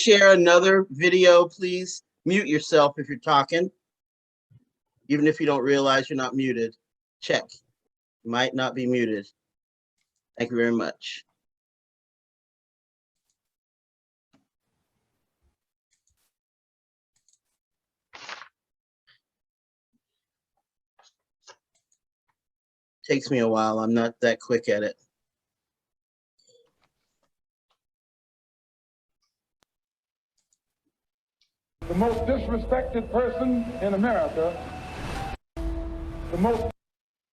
Share another video, please. Mute yourself if you're talking. Even if you don't realize you're not muted, check. You might not be muted. Thank you very much. Takes me a while. I'm not that quick at it. The most disrespected person in America, the most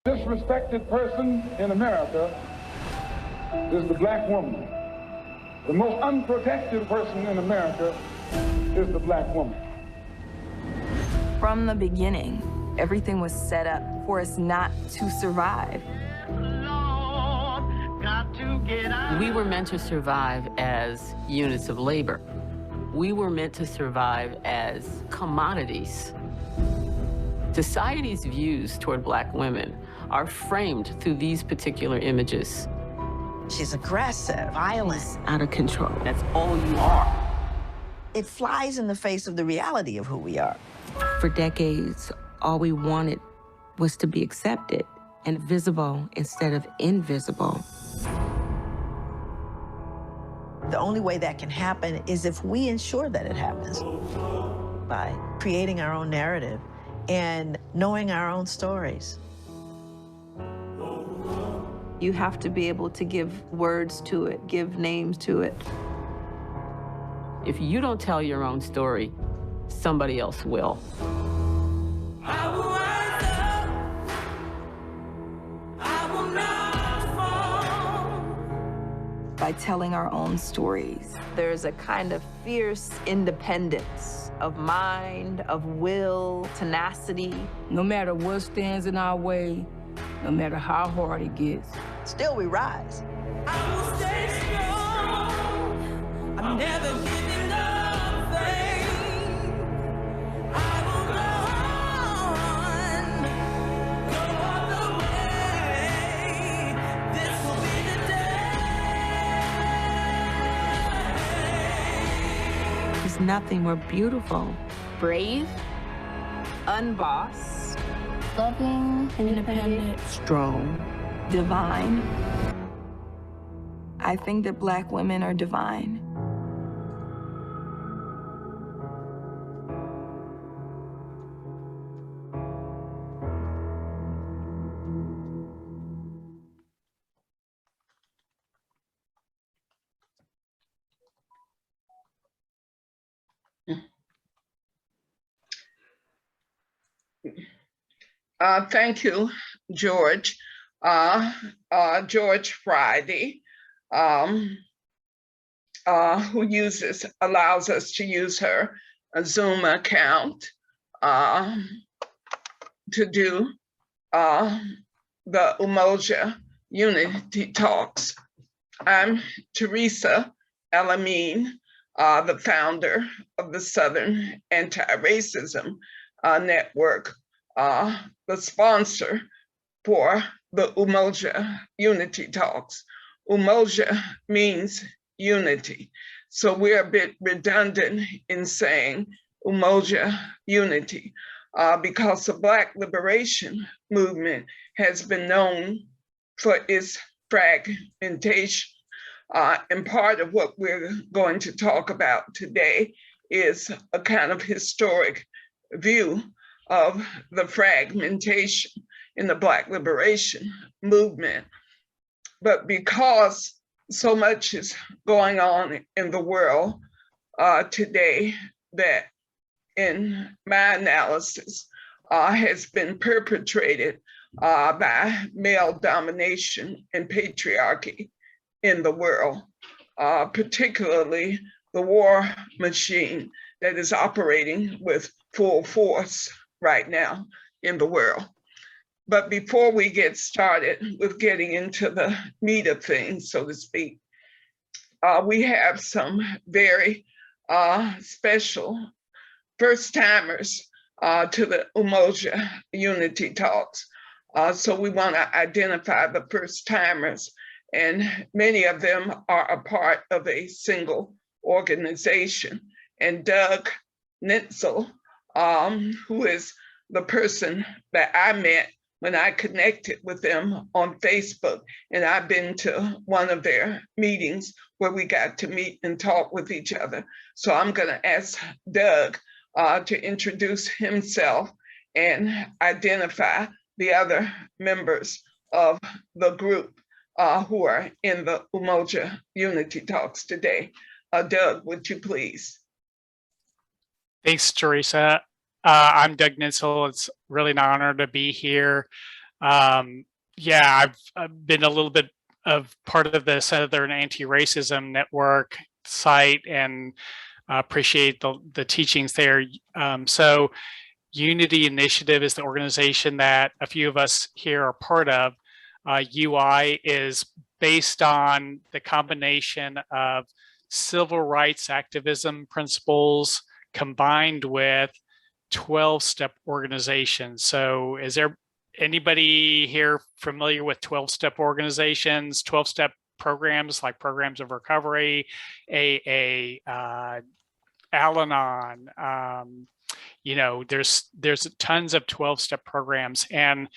disrespected person in America is the black woman. The most unprotected person in America is the black woman. From the beginning, everything was set up for us not to survive. We were meant to survive as units of labor. We were meant to survive as commodities. Society's views toward black women are framed through these particular images. She's aggressive, violent, Out of control. That's all you are. it flies in the face of the reality of who we are. For decades, all we wanted was to be accepted and visible instead of invisible. The only way that can happen is if we ensure that it happens by creating our own narrative and knowing our own stories. You have to be able to give words to it, give names to it. If you don't tell your own story, somebody else will. By telling our own stories, there's a kind of fierce independence of mind, of will, tenacity. No matter what stands in our way, no matter how hard it gets. Still we rise. I will stay strong. I'm never giving up faith. I will run, go all the way. This will be the day. There's nothing more beautiful. Brave, unbossed, loving, independent, Strong. divine. I think that black women are divine. Thank you, George. George Friday, who allows us to use her Zoom account to do the Umoja Unity Talks. I'm Teresa Elamine, the founder of the Southern Anti-Racism Network, the sponsor for the Umoja Unity Talks. Umoja means unity. So we're a bit redundant in saying Umoja Unity because the Black liberation movement has been known for its fragmentation. And part of what we're going to talk about today is a kind of historic view of the fragmentation in the Black liberation movement. But because so much is going on in the world today that in my analysis has been perpetrated by male domination and patriarchy in the world, particularly the war machine that is operating with full force right now in the world. But before we get started with getting into the meat of things, so to speak, we have some very special first-timers to the Umoja Unity Talks. So we want to identify the first-timers, and many of them are a part of a single organization. And Doug Nitzel, who is the person that I met when I connected with them on Facebook. And I've been to one of their meetings where we got to meet and talk with each other. So I'm going to ask Doug to introduce himself and identify the other members of the group who are in the Umoja Unity Talks today. Doug, would you please? Thanks, Teresa. I'm Doug Nitzel. It's really an honor to be here. Yeah, I've been a little bit of part of the Southern Anti-Racism Network site and appreciate the teachings there. So Unity Initiative is the organization that a few of us here are part of. UI is based on the combination of civil rights activism principles combined with 12-step organizations. So is there anybody here familiar with 12-step organizations, 12-step programs like programs of recovery, AA, Al-Anon? You know, there's tons of 12-step programs, and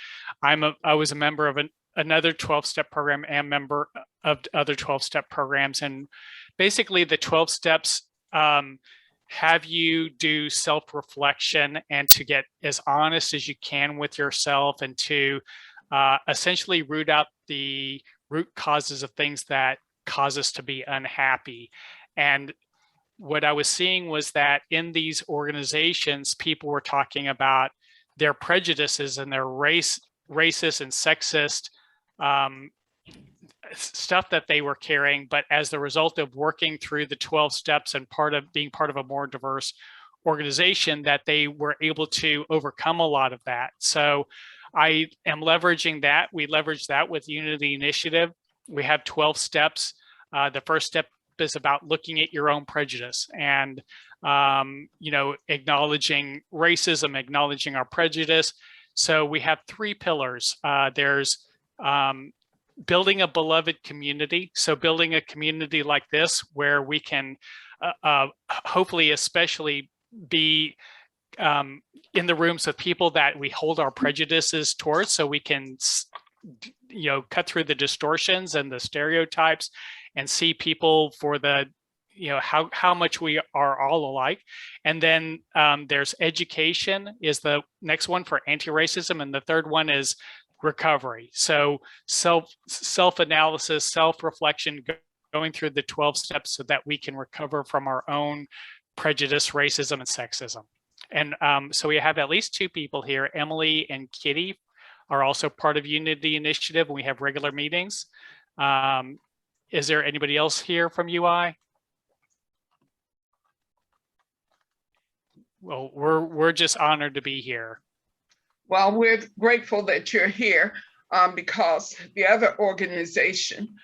I was a member of another 12-step program and member of other 12-step programs. And basically the 12 steps have you do self-reflection and to get as honest as you can with yourself and to essentially root out the root causes of things that cause us to be unhappy. And what I was seeing was that in these organizations, people were talking about their prejudices and their racist and sexist stuff that they were carrying, but as the result of working through the 12 steps and being part of a more diverse organization, that they were able to overcome a lot of that. So I am leveraging that. We leverage that with Unity Initiative. We have 12 steps. The first step is about looking at your own prejudice and you know, acknowledging racism, acknowledging our prejudice. So we have 3 pillars. There's building a beloved community. So building a community like this where we can hopefully especially be in the rooms with people that we hold our prejudices towards, so we can, you know, cut through the distortions and the stereotypes and see people for the, you know, how much we are all alike. And then there's education is the next one for anti-racism, and the third one is recovery. So self-analysis, self-reflection, going through the 12 steps so that we can recover from our own prejudice, racism, and sexism. And so we have at least 2 people here. Emily and Kitty are also part of Unity Initiative, and we have regular meetings. Is there anybody else here from UI? Well, we're just honored to be here. Well, we're grateful that you're here because the other organization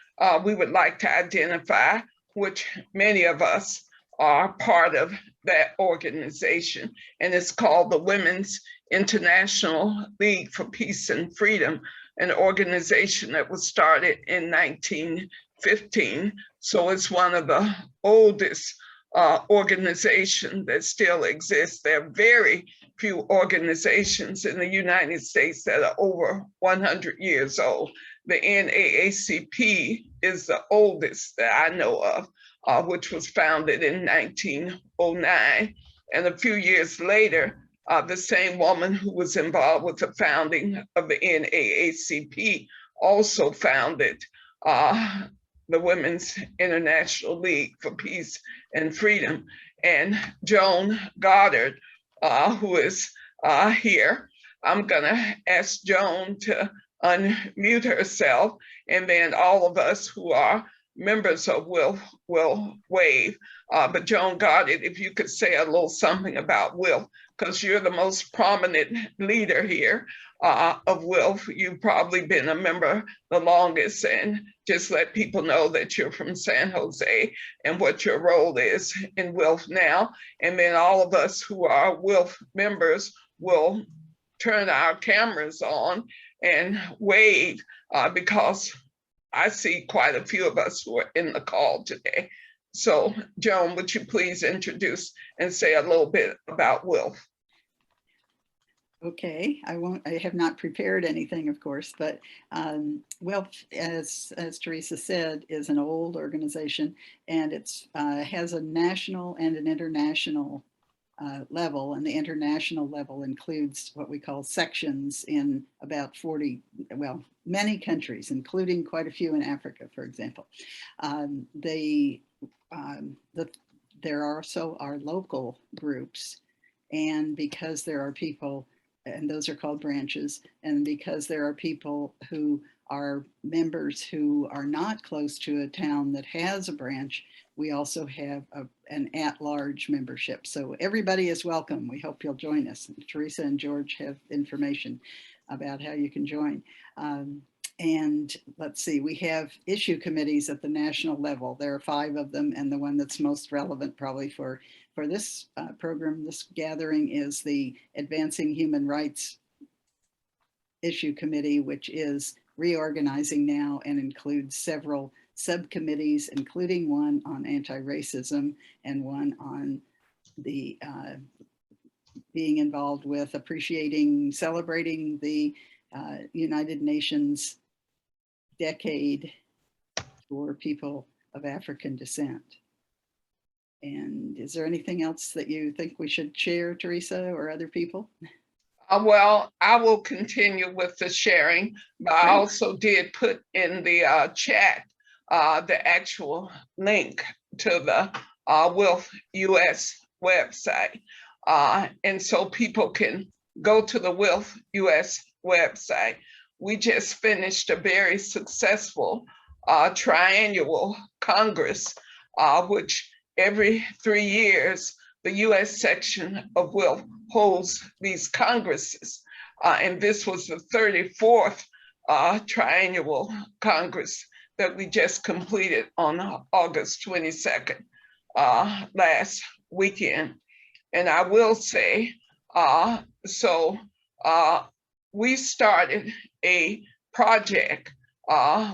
we would like to identify, which many of us are part of that organization, and it's called the Women's International League for Peace and Freedom, an organization that was started in 1915. So it's one of the oldest organizations that still exists. There are very few organizations in the United States that are over 100 years old. The NAACP is the oldest that I know of, which was founded in 1909. And a few years later, the same woman who was involved with the founding of the NAACP also founded the Women's International League for Peace and Freedom. And Joan Goddard, who is here, I'm gonna ask Joan to unmute herself, and then all of us who are members of will wave. But Joan Goddard, if you could say a little something about WILF, because you're the most prominent leader here of WILF. You've probably been a member the longest, and just let people know that you're from San Jose and what your role is in WILF now. And then all of us who are WILF members will turn our cameras on and wave because I see quite a few of us who are in the call today. So Joan, would you please introduce and say a little bit about WILF? Okay, I have not prepared anything, of course, but WILF, as Teresa said, is an old organization, and it's has a national and an international level, and the international level includes what we call sections in about 40, well, many countries, including quite a few in Africa, for example. There also are local groups, and because there are people, and those are called branches, and because there are people who are members who are not close to a town that has a branch, we also have an at-large membership. So everybody is welcome. We hope you'll join us. Teresa and George have information about how you can join. And let's see, we have issue committees at the national level. There are 5 of them, and the one that's most relevant probably for this program, this gathering, is the Advancing Human Rights Issue Committee, which is reorganizing now and includes several subcommittees, including one on anti-racism and one on the being involved with celebrating the United Nations decade for people of African descent. And is there anything else that you think we should share, Teresa, or other people? Well, I will continue with the sharing, but I also did put in the chat the actual link to the WILF US website. And so people can go to the WILF US website. We just finished a very successful triannual Congress, which every 3 years, the US section of WILF holds these Congresses. And this was the 34th triannual Congress that we just completed on August 22nd, last weekend. And I will say, we started a project,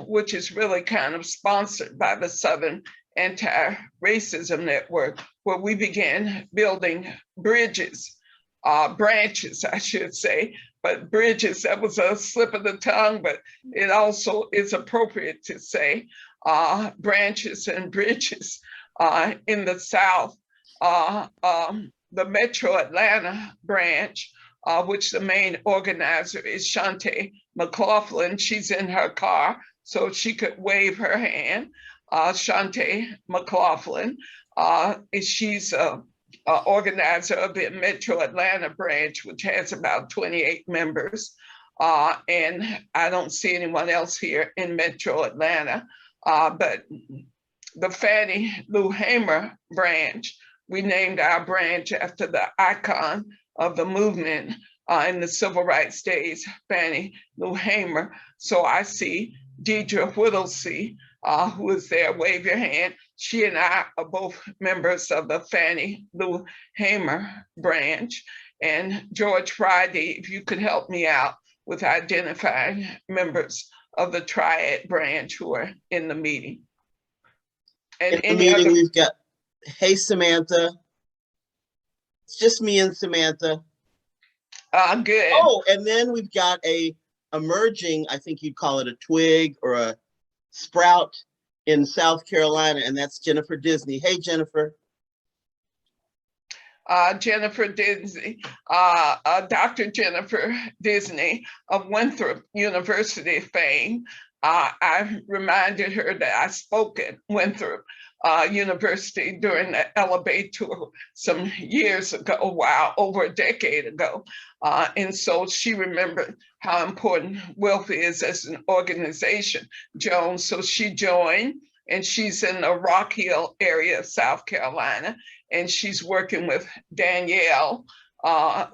which is really kind of sponsored by the Southern Anti-Racism Network, where we began building bridges, branches, I should say, but bridges, that was a slip of the tongue, but it also is appropriate to say branches and bridges in the South. The Metro Atlanta branch, which the main organizer is Shante McLaughlin. She's in her car, so she could wave her hand. Shante McLaughlin, she's an organizer of the Metro Atlanta branch, which has about 28 members. And I don't see anyone else here in Metro Atlanta, but the Fannie Lou Hamer branch, we named our branch after the icon of the movement in the civil rights days, Fannie Lou Hamer. So I see Deidre Whittlesey, who is there, wave your hand. She and I are both members of the Fannie Lou Hamer branch. And George Friday, if you could help me out with identifying members of the Triad branch who are in the meeting. And in the meeting, we've got, hey, Samantha. It's just me and Samantha. Good. Oh, and then we've got a emerging, I think you'd call it a twig or a sprout in South Carolina, and that's Jennifer Disney. Hey, Jennifer. Jennifer Disney, Dr. Jennifer Disney of Winthrop University fame. I reminded her that I spoke at Winthrop University during the elevator some years ago, wow, over a decade ago. And so she remembered how important WILF is as an organization, Joan. So she joined, and she's in the Rock Hill area of South Carolina, and she's working with Danielle,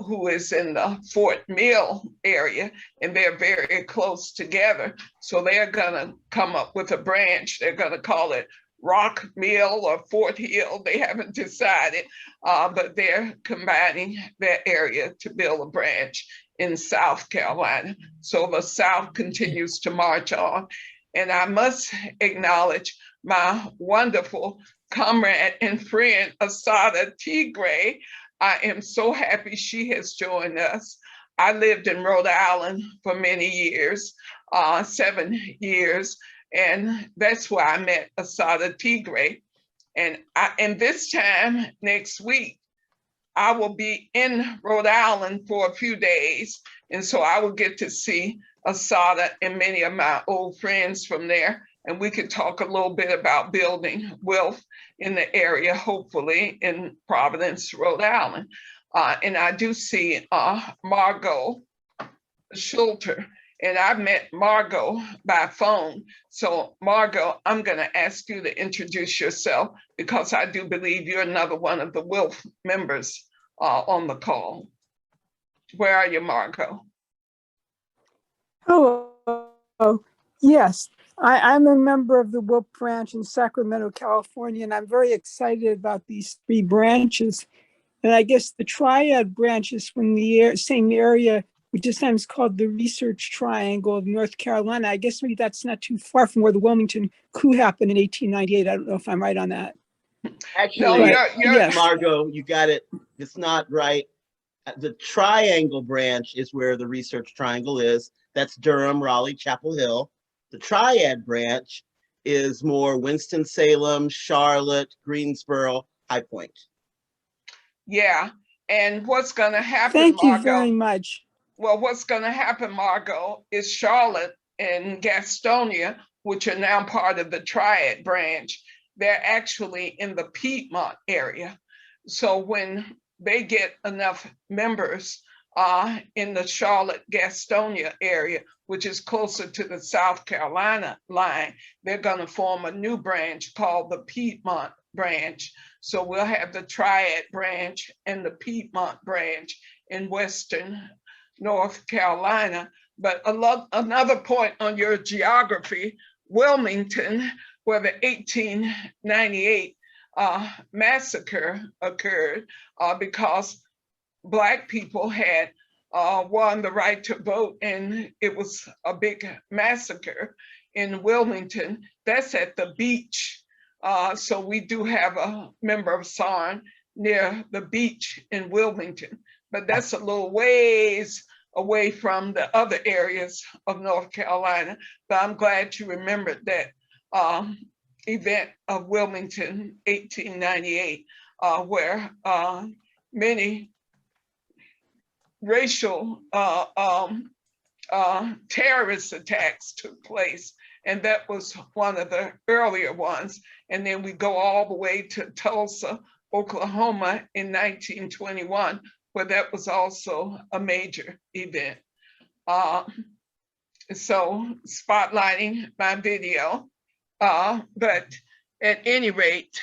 who is in the Fort Mill area, and they're very close together. So they're gonna come up with a branch. They're gonna call it Rock Mill or Fort Hill. They haven't decided, but they're combining their area to build a branch in South Carolina. So the South continues to march on. And I must acknowledge my wonderful comrade and friend, Asada Tigray. I am so happy she has joined us. I lived in Rhode Island for many years, 7 years, and that's where I met Asada Tigray. And this time next week, I will be in Rhode Island for a few days. And so I will get to see Asada and many of my old friends from there. And we could talk a little bit about building wealth in the area, hopefully in Providence, Rhode Island. And I do see Margot Schulter, and I met Margot by phone. So Margot, I'm gonna ask you to introduce yourself because I do believe you're another one of the Wealth members on the call. Where are you, Margot? Hello. Yes, I'm a member of the Wilp branch in Sacramento, California, and I'm very excited about these 3 branches. And I guess the triad branch is from the same area, which is sometimes called the Research Triangle of North Carolina. I guess maybe that's not too far from where the Wilmington coup happened in 1898. I don't know if I'm right on that. Actually, No, yes. Margot, you got it. It's not right. The Triangle branch is where the Research Triangle is. That's Durham, Raleigh, Chapel Hill. The Triad branch is more Winston-Salem, Charlotte, Greensboro, High Point. Yeah, and what's gonna happen, Thank you Margot? very much. Well, what's gonna happen, Margot, is Charlotte and Gastonia, which are now part of the Triad branch, they're actually in the Piedmont area. So when they get enough members in the Charlotte Gastonia area, which is closer to the South Carolina line, they're going to form a new branch called the Piedmont branch. So we'll have the Triad branch and the Piedmont branch in Western North Carolina. But another point on your geography, Wilmington, where the 1898 massacre occurred because Black people had won the right to vote, and it was a big massacre in Wilmington. That's at the beach. So we do have a member of SARN near the beach in Wilmington, but that's a little ways away from the other areas of North Carolina. But I'm glad you remembered that event of Wilmington, 1898, where many racial terrorist attacks took place. And that was one of the earlier ones. And then we go all the way to Tulsa, Oklahoma in 1921, where that was also a major event. So spotlighting my video, but at any rate,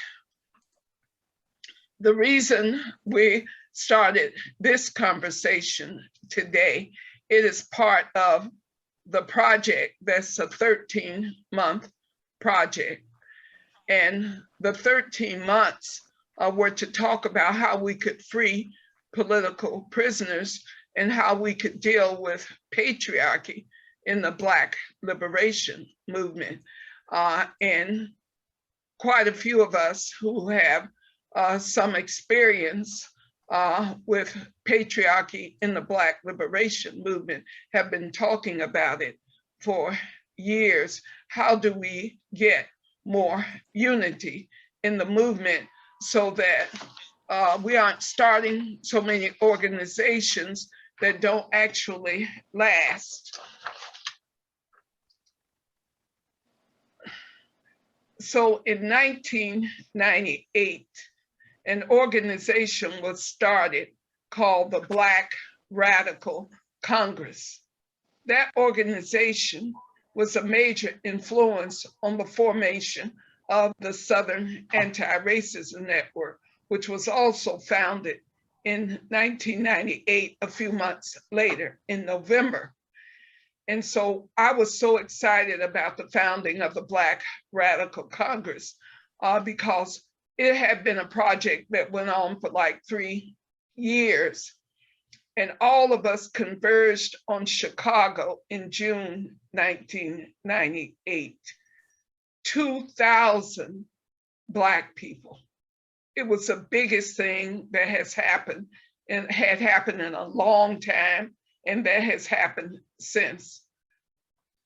the reason we started this conversation today, it is part of the project that's a 13-month project. And the 13 months were to talk about how we could free political prisoners and how we could deal with patriarchy in the Black liberation movement. And quite a few of us who have some experience with patriarchy in the Black liberation movement have been talking about it for years. How do we get more unity in the movement so that we aren't starting so many organizations that don't actually last? So in 1998, an organization was started called the Black Radical Congress. That organization was a major influence on the formation of the Southern Anti-Racism Network, which was also founded in 1998, a few months later in November. And so I was so excited about the founding of the Black Radical Congress because it had been a project that went on for like 3 years. And all of us converged on Chicago in June 1998. 2,000 Black people. It was the biggest thing that has happened and had happened in a long time, and that has happened since.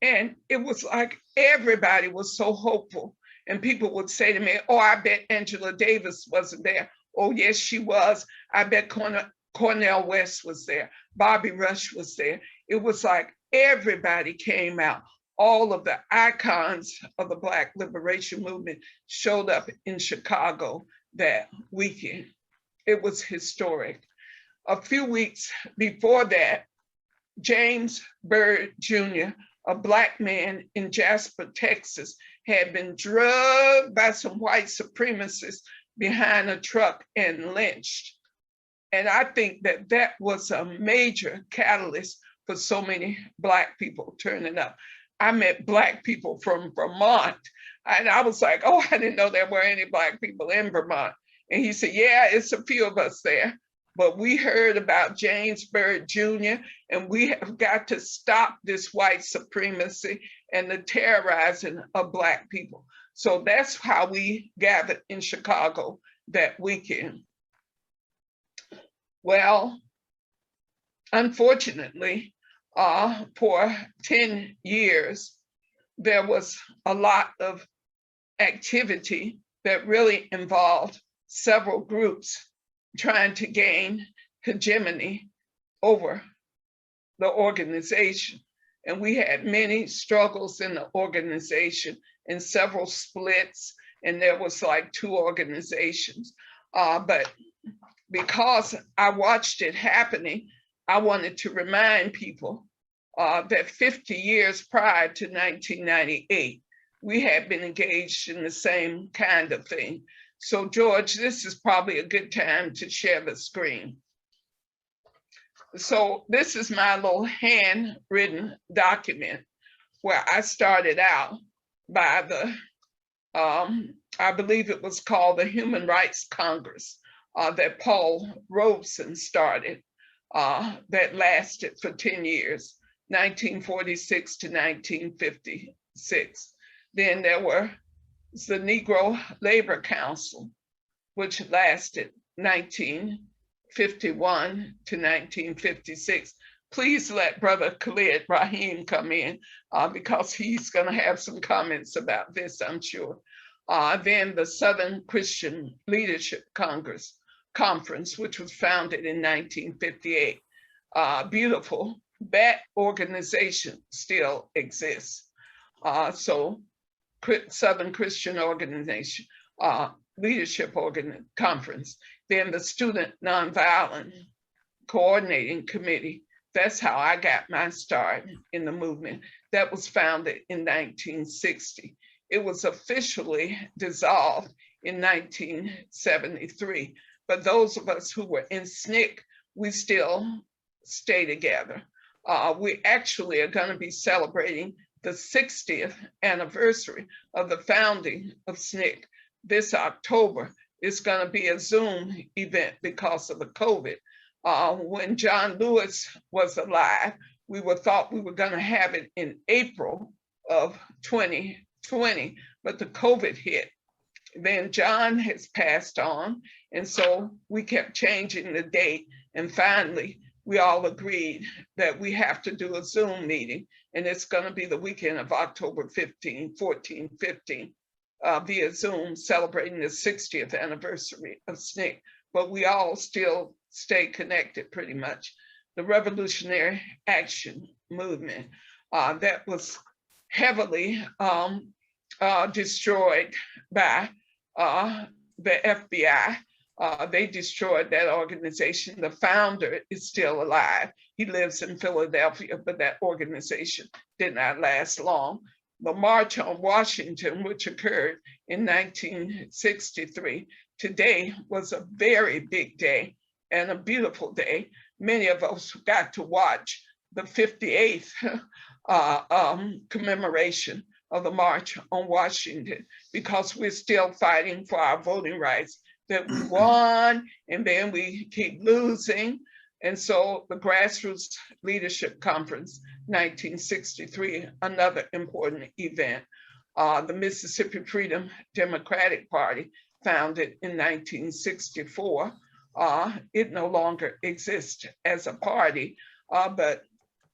And it was like everybody was so hopeful. And people would say to me, oh, I bet Angela Davis wasn't there. Oh, yes, she was. I bet Cornel West was there. Bobby Rush was there. It was like everybody came out. All of the icons of the Black liberation movement showed up in Chicago that weekend. It was historic. A few weeks before that, James Byrd Jr., a Black man in Jasper, Texas, had been drugged by some white supremacists behind a truck and lynched. And I think that that was a major catalyst for so many Black people turning up. I met Black people from Vermont, and I was like, oh, I didn't know there were any Black people in Vermont. And he said, yeah, it's a few of us there. But we heard about James Byrd Jr., and we have got to stop this white supremacy and the terrorizing of Black people. So that's how we gathered in Chicago that weekend. Well, unfortunately, for 10 years, there was a lot of activity that really involved several groups trying to gain hegemony over the organization. And we had many struggles in the organization and several splits, and there was like 2 organizations. But because I watched it happening, I wanted to remind people that 50 years prior to 1998, we had been engaged in the same kind of thing. So George, this is probably a good time to share the screen. So this is my little handwritten document where I started out by the, I believe it was called the Human Rights Congress that Paul Robeson started that lasted for 10 years, 1946 to 1956. Then there were the Negro Labor Council, which lasted 1951 to 1956. Please let Brother Khalid Rahim come in because he's going to have some comments about this, I'm sure. Then the Southern Christian Leadership Conference, which was founded in 1958. Beautiful. That organization still exists. So Southern Christian Organization, Leadership Conference, then the Student Nonviolent Coordinating Committee. That's how I got my start in the movement. That was founded in 1960. It was officially dissolved in 1973. But those of us who were in SNCC, we still stay together. We actually are going to be celebrating the 60th anniversary of the founding of SNCC this October. It's going to be a Zoom event because of the COVID. When John Lewis was alive, we thought we were going to have it in April of 2020, but the COVID hit. Then John has passed on, and so we kept changing the date, and finally we all agreed that we have to do a Zoom meeting, and it's going to be the weekend of October 15, 14, 15, via Zoom, celebrating the 60th anniversary of SNCC, but we all still stay connected pretty much. The Revolutionary Action Movement, that was heavily destroyed by the FBI. They destroyed that organization. The founder is still alive. He lives in Philadelphia, but that organization did not last long. The March on Washington, which occurred in 1963, today was a very big day and a beautiful day. Many of us got to watch the 58th commemoration of the March on Washington because we're still fighting for our voting rights that we won, and then we keep losing. And so the Grassroots Leadership Conference, 1963, another important event. the Mississippi Freedom Democratic Party, founded in 1964. It no longer exists as a party, but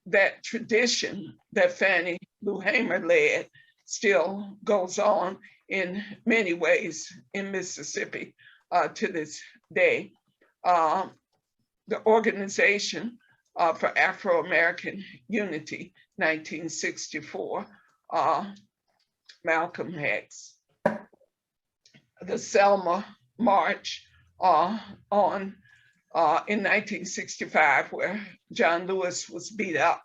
that tradition that Fannie Lou Hamer led still goes on in many ways in Mississippi to this day. The Organization for Afro-American Unity, 1964, Malcolm X. The Selma March in 1965, where John Lewis was beat up,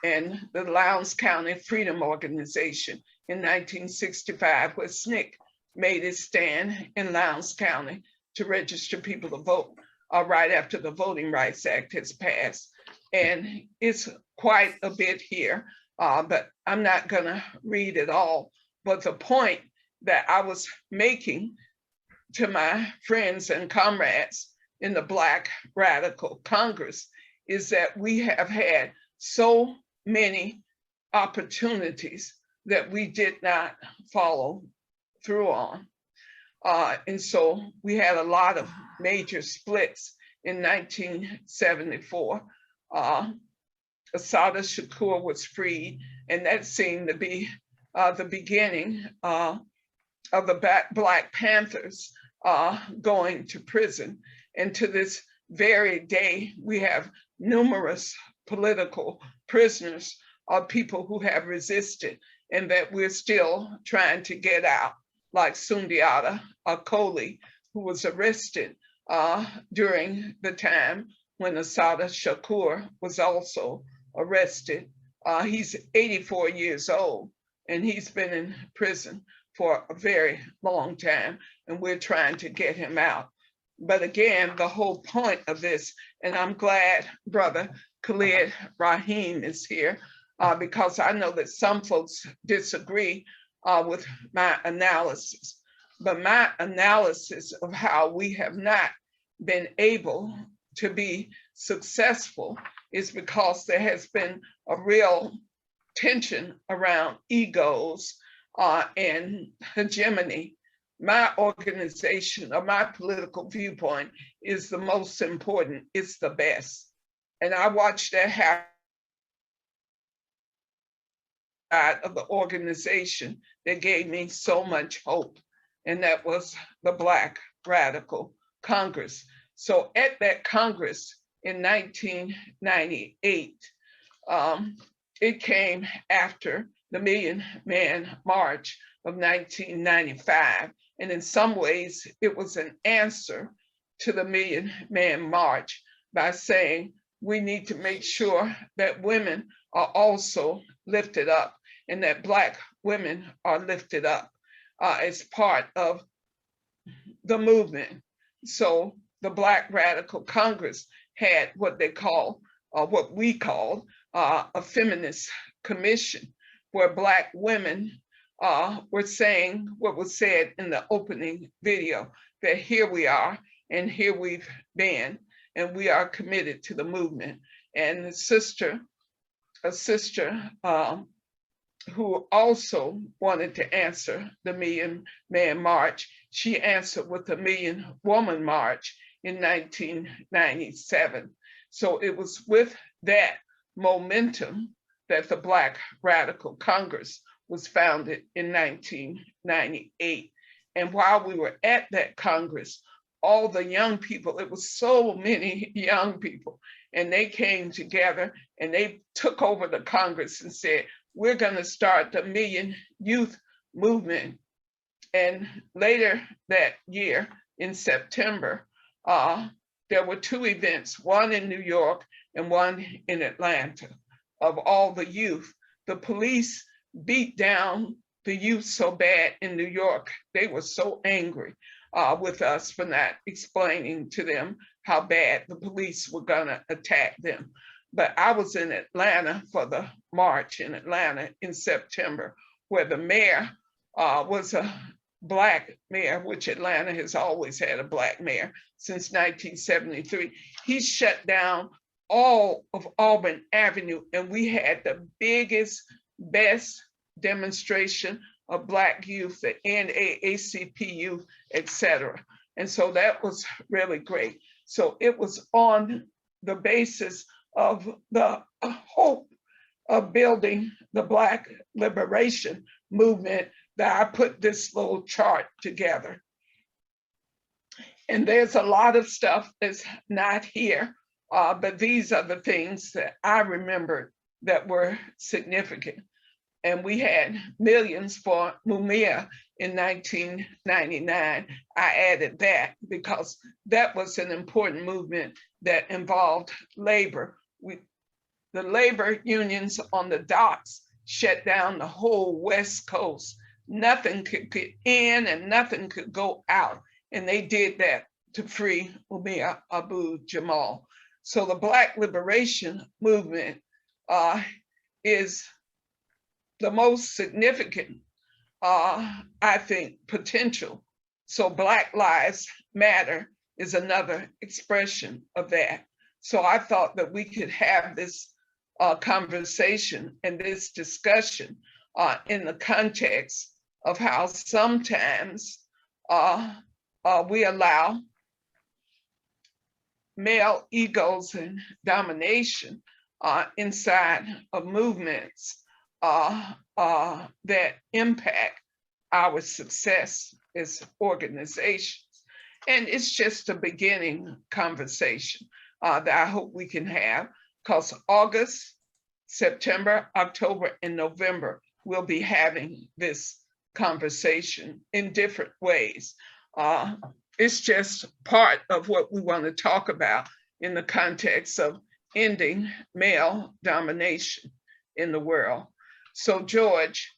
and the Lowndes County Freedom Organization in 1965, where SNCC made its stand in Lowndes County to register people to vote right after the Voting Rights Act has passed. And it's quite a bit here, but I'm not gonna read it all. But the point that I was making to my friends and comrades in the Black Radical Congress is that we have had so many opportunities that we did not follow through on. And so we had a lot of major splits in 1974. Assata Shakur was freed, and that seemed to be the beginning of the Black Panthers going to prison. And to this very day, we have numerous political prisoners of people who have resisted and that we're still trying to get out, like Sundiata Acoli, who was arrested during the time when Assata Shakur was also arrested. He's 84 years old, and he's been in prison for a very long time, and we're trying to get him out. But again, the whole point of this, and I'm glad Brother Khalid Rahim is here, because I know that some folks disagree with my analysis. But my analysis of how we have not been able to be successful is because there has been a real tension around egos and hegemony. My organization or my political viewpoint is the most important, it's the best. And I watched that happen of the organization that gave me so much hope, and that was the Black Radical Congress. So at that Congress in 1998, it came after the Million Man March of 1995. And in some ways, it was an answer to the Million Man March by saying, we need to make sure that women are also lifted up and that Black women are lifted up as part of the movement. So the Black Radical Congress had what they call, what we call a feminist commission, where Black women were saying what was said in the opening video, that here we are and here we've been, and we are committed to the movement. And a sister who also wanted to answer the Million Man March, she answered with the Million Woman March in 1997. So it was with that momentum that the Black Radical Congress was founded in 1998. And while we were at that Congress, all the young people, it was so many young people, and they came together and they took over the Congress and said, we're gonna start the Million Youth Movement. And later that year in September, there were two events, one in New York and one in Atlanta, of all the youth. The police beat down the youth so bad in New York, they were so angry with us for not explaining to them how bad the police were gonna attack them. But I was in Atlanta for the march in Atlanta in September, where the mayor was a Black mayor, which Atlanta has always had a Black mayor since 1973. He shut down all of Auburn Avenue, and we had the biggest, best demonstration of Black youth, the NAACP youth, etc. And so that was really great. So it was on the basis of the hope of building the Black liberation movement that I put this little chart together. And there's a lot of stuff that's not here, but these are the things that I remembered that were significant. And we had millions for Mumia in 1999. I added that because that was an important movement that involved labor. The labor unions on the docks shut down the whole West Coast. Nothing could get in and nothing could go out. And they did that to free Mumia Abu Jamal. So the Black liberation movement is the most significant, I think, potential. So Black Lives Matter is another expression of that. So I thought that we could have this conversation and this discussion in the context of how sometimes we allow male egos and domination inside of movements that impact our success as organizations. And it's just a beginning conversation that I hope we can have, because August, September, October, and November, we'll be having this conversation in different ways. It's just part of what we want to talk about in the context of ending male domination in the world. So George,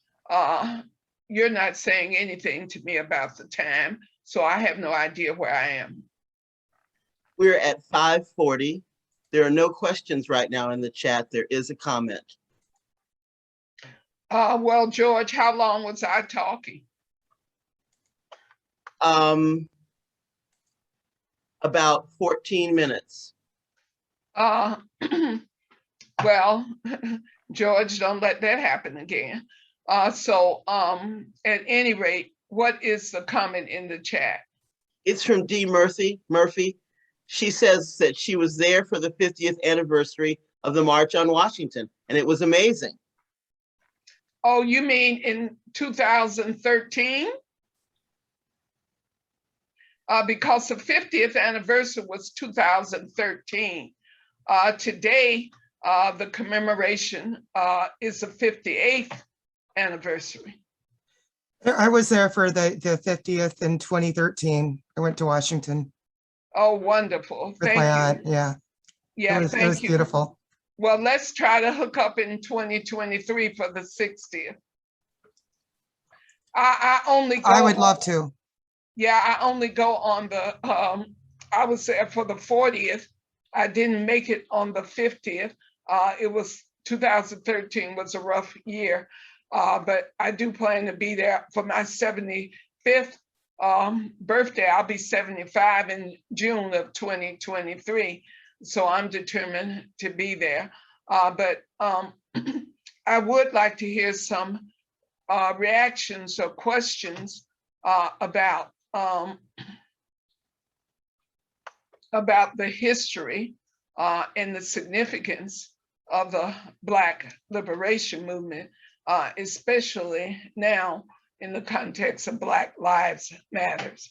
you're not saying anything to me about the time, so I have no idea where I am. We're at 5:40. There are no questions right now in the chat. There is a comment. Well, George, how long was I talking? About 14 minutes. Well, George, don't let that happen again. So at any rate, what is the comment in the chat? It's from D. Murphy. She says that she was there for the 50th anniversary of the March on Washington, and it was amazing. Oh, you mean in 2013? Because the 50th anniversary was 2013. Today, the commemoration is the 58th anniversary. I was there for the 50th in 2013. I went to Washington. Oh, wonderful. With my aunt, yeah. Yeah, it was beautiful. Well, let's try to hook up in 2023 for the 60th. I only go. I would love to. Yeah, I only go on the, I was there for the 40th. I didn't make it on the 50th. It was 2013 was a rough year, but I do plan to be there for my 75th birthday. I'll be 75 in June of 2023. So I'm determined to be there. But I would like to hear some reactions or questions about the history and the significance of the Black liberation movement, especially now in the context of Black Lives Matters.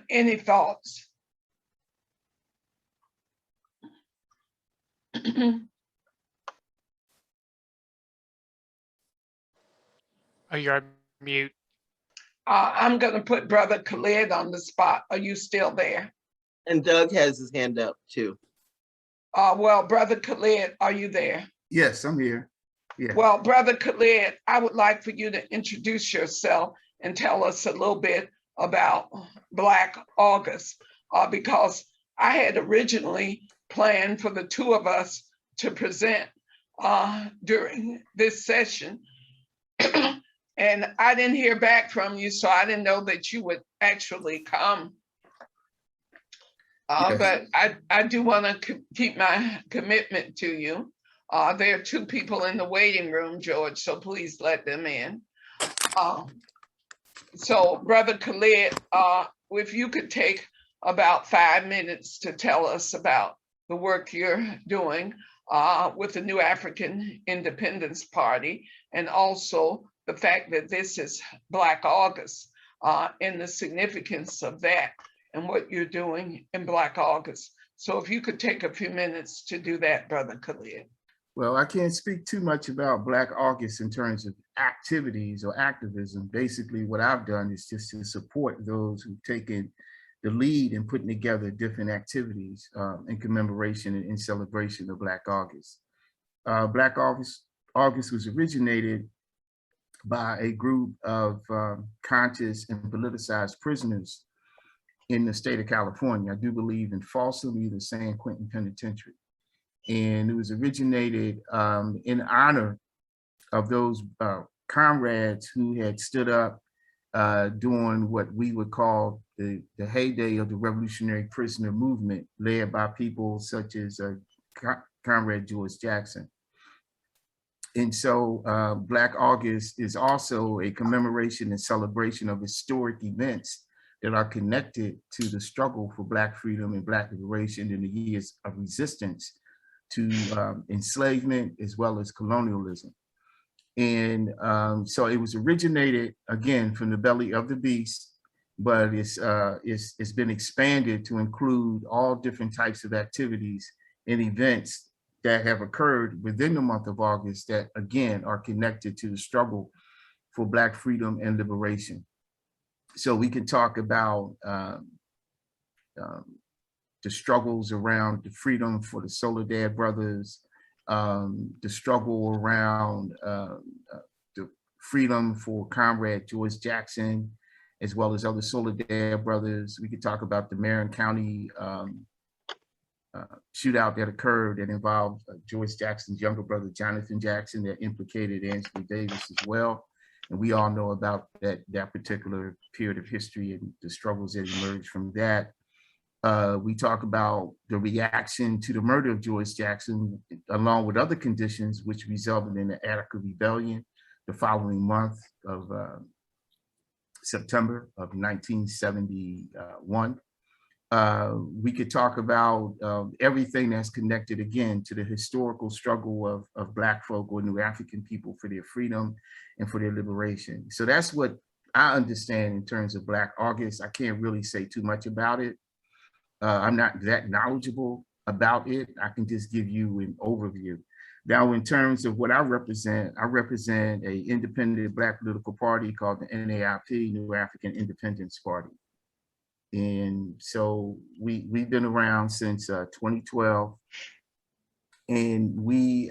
Any thoughts? Oh, you're on mute. I'm going to put Brother Khalid on the spot. Are you still there? And Doug has his hand up too. Well, Brother Khalid, are you there? Yes, I'm here. Yeah. Well, Brother Khalid, I would like for you to introduce yourself and tell us a little bit about Black August, because I had originally planned for the two of us to present during this session. And I didn't hear back from you, so I didn't know that you would actually come. Yes. But I do want to keep my commitment to you. There are two people in the waiting room, George, so please let them in. So Brother Khalid, if you could take about 5 minutes to tell us about the work you're doing with the New African Independence Party, and also the fact that this is Black August and the significance of that and what you're doing in Black August. So if you could take a few minutes to do that, Brother Khalid. Well, I can't speak too much about Black August in terms of activities or activism. Basically, what I've done is just to support those who've taken the lead in putting together different activities in commemoration and in celebration of Black August. Black August was originated by a group of conscious and politicized prisoners in the state of California. I do believe in Folsom, the San Quentin Penitentiary. And it was originated in honor of those comrades who had stood up during what we would call the heyday of the revolutionary prisoner movement, led by people such as Comrade George Jackson. And so Black August is also a commemoration and celebration of historic events that are connected to the struggle for Black freedom and Black liberation in the years of resistance to enslavement as well as colonialism. And so it was originated, again, from the belly of the beast, but it's been expanded to include all different types of activities and events that have occurred within the month of August that, again, are connected to the struggle for Black freedom and liberation. So we can talk about the struggles around the freedom for the Soledad brothers, the struggle around the freedom for Comrade George Jackson, as well as other Soledad brothers. We could talk about the Marin County shootout that occurred that involved George Jackson's younger brother, Jonathan Jackson, that implicated Angela Davis as well. And we all know about that particular period of history and the struggles that emerged from that. We talk about the reaction to the murder of George Jackson, along with other conditions, which resulted in the Attica Rebellion the following month of September of 1971. We could talk about everything that's connected, again, to the historical struggle of Black folk or New African people for their freedom and for their liberation. So that's what I understand in terms of Black August. I can't really say too much about it. I'm not that knowledgeable about it. I can just give you an overview. Now, in terms of what I represent an independent Black political party called the NAIP, New African Independence Party. And so we've been around since 2012. And we,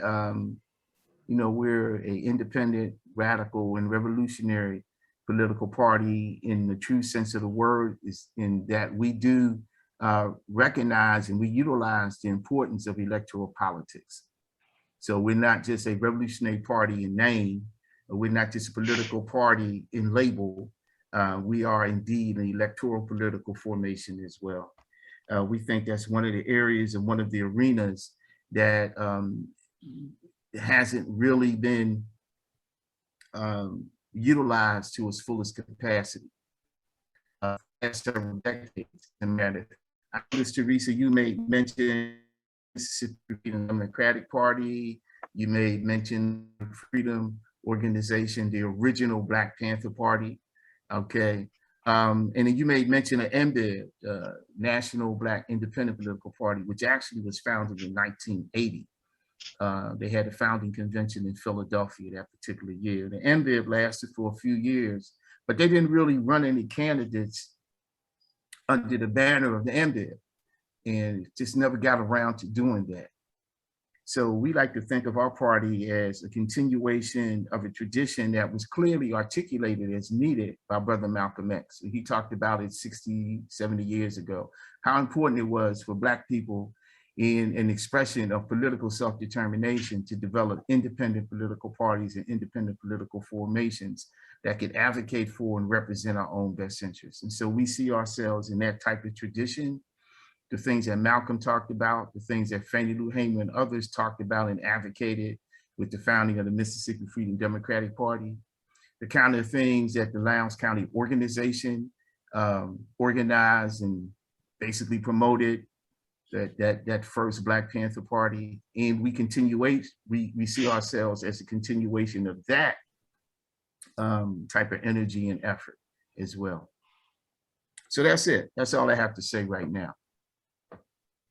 we're an independent, radical, and revolutionary political party in the true sense of the word, is in that we do recognize and we utilize the importance of electoral politics. So we're not just a revolutionary party in name, or we're not just a political party in label. We are indeed an electoral political formation as well. We think that's one of the areas and one of the arenas that hasn't really been utilized to its fullest capacity. Last several decades, no matter. I noticed, Teresa, you made mention Mississippi Democratic Party. You made mention Freedom Organization, the original Black Panther Party. Okay. And then you made mention of NBIP, National Black Independent Political Party, which actually was founded in 1980. They had a founding convention in Philadelphia that particular year. The NBIP lasted for a few years, but they didn't really run any candidates under the banner of the NBIP, and just never got around to doing that. So we like to think of our party as a continuation of a tradition that was clearly articulated as needed by Brother Malcolm X. He talked about it 60, 70 years ago, how important it was for Black people in an expression of political self-determination to develop independent political parties and independent political formations that could advocate for and represent our own best interests. And so we see ourselves in that type of tradition. The things that Malcolm talked about, the things that Fannie Lou Hamer and others talked about and advocated with the founding of the Mississippi Freedom Democratic Party. the kind of things that the Lowndes County organization organized and basically promoted, that first Black Panther Party, and we see ourselves as a continuation of that type of energy and effort as well. So that's it. That's all I have to say right now.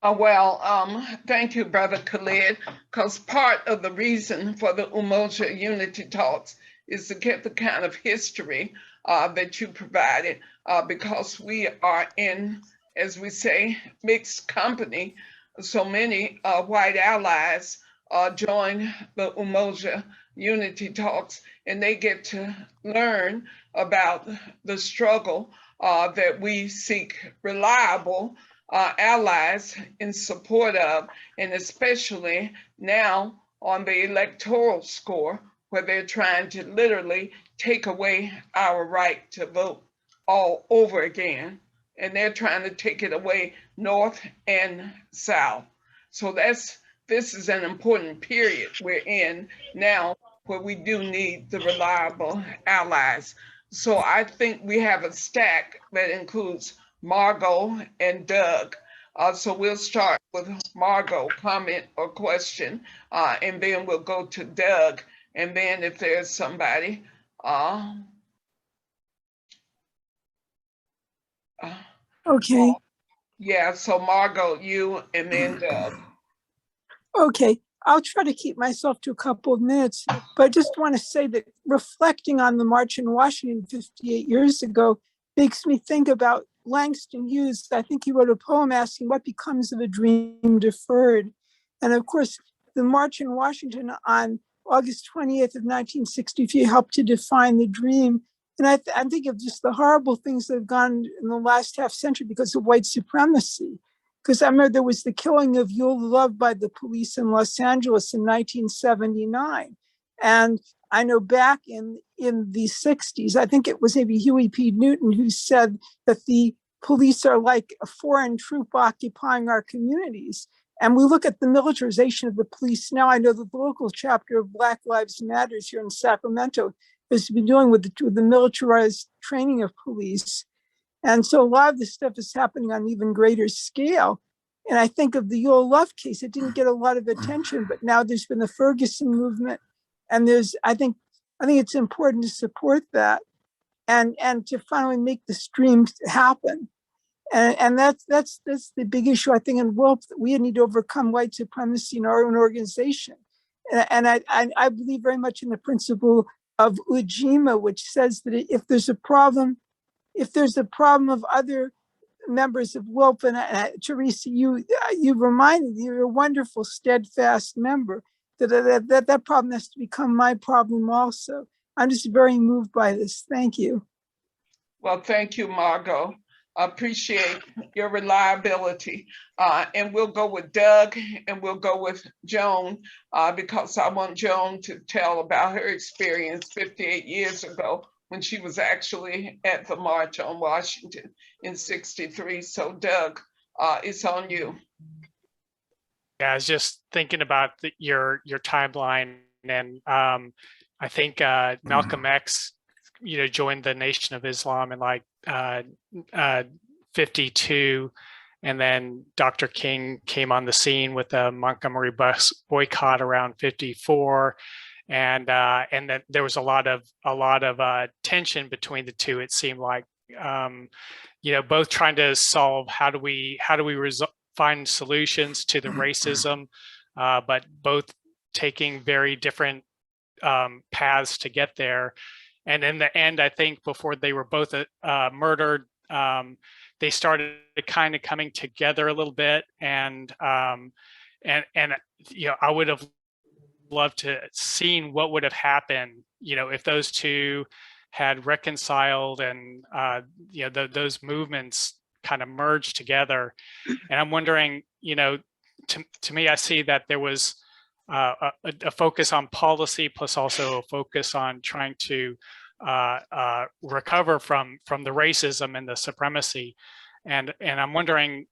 Thank you, Brother Khalid, because part of the reason for the Umoja Unity Talks is to get the kind of history that you provided, because we are in, as we say, mixed company. So many white allies join the Umoja Unity Talks, and they get to learn about the struggle that we seek reliable allies in support of, and especially now on the electoral score, where they're trying to literally take away our right to vote all over again. And they're trying to take it away north and south. So this is an important period we're in now, where we do need the reliable allies. So I think we have a stack that includes Margot and Doug. So we'll start with Margot, comment or question, and then we'll go to Doug. And then if there's somebody, okay. Yeah, so Margot, you, and then Doug. Okay, I'll try to keep myself to a couple of minutes, but I just want to say that reflecting on the March in Washington 58 years ago makes me think about Langston Hughes. I think he wrote a poem asking what becomes of a dream deferred. And of course, the March in Washington on August 28th of 1963 helped to define the dream. And I think of just the horrible things that have gone in the last half century because of white supremacy. Because I remember there was the killing of Yul Love by the police in Los Angeles in 1979. And I know back in the 60s, I think it was maybe Huey P. Newton who said that the police are like a foreign troop occupying our communities. And we look at the militarization of the police now. I know that the local chapter of Black Lives Matters here in Sacramento has been dealing with the militarized training of police. And so a lot of this stuff is happening on an even greater scale. And I think of the Yul Love case, it didn't get a lot of attention, but now there's been the Ferguson movement. And I think it's important to support that and to finally make the stream happen. And that's the big issue, I think, in WILP, that we need to overcome white supremacy in our own organization. And I believe very much in the principle of Ujima, which says that if there's a problem of other members of WILP, and Teresa, you reminded me, you're a wonderful, steadfast member, that problem has to become my problem also. I'm just very moved by this. Thank you. Well, thank you, Margot. I appreciate your reliability. And we'll go with Doug and we'll go with Joan, because I want Joan to tell about her experience 58 years ago when she was actually at the March on Washington in '63. So Doug, it's on you. Yeah, I was just thinking about your timeline, and I think Malcolm X, joined the Nation of Islam in like 52, and then Dr. King came on the scene with the Montgomery bus boycott around 54, and then there was a lot of tension between the two. It seemed like, both trying to solve how do we find solutions to the racism, but both taking very different paths to get there. And in the end, I think before they were both murdered, they started kind of coming together a little bit. And I would have loved to seen what would have happened, if those two had reconciled and those movements kind of merged together. And I'm wondering, to me, I see that there was a focus on policy, plus also a focus on trying to recover from the racism and the supremacy. And I'm wondering,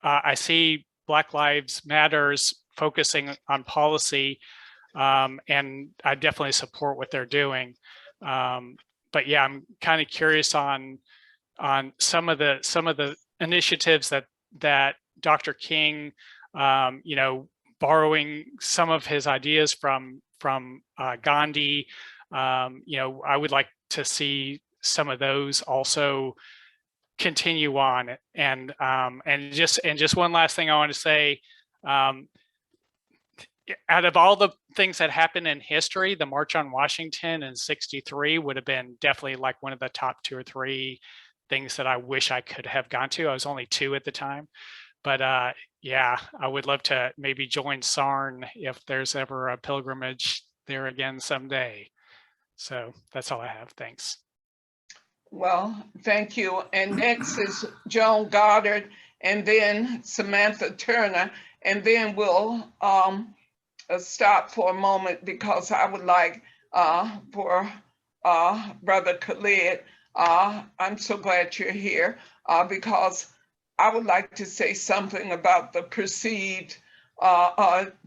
I see Black Lives Matters focusing on policy, and I definitely support what they're doing. But yeah, I'm kind of curious on some of the initiatives that Dr. King, you know, borrowing some of his ideas from Gandhi. You know, I would like to see some of those also continue on. And just one last thing I want to say. Out of all the things that happened in history, the March on Washington in '63 would have been definitely like one of the top 2 or 3 things that I wish I could have gone to. I was only 2 at the time, but yeah, I would love to maybe join SARN if there's ever a pilgrimage there again someday. So that's all I have. Thanks. Well, thank you. And next is Joan Goddard, and then Samantha Turner, and then we'll stop for a moment because I would like for Brother Khalid, I'm so glad you're here because I would like to say something about the perceived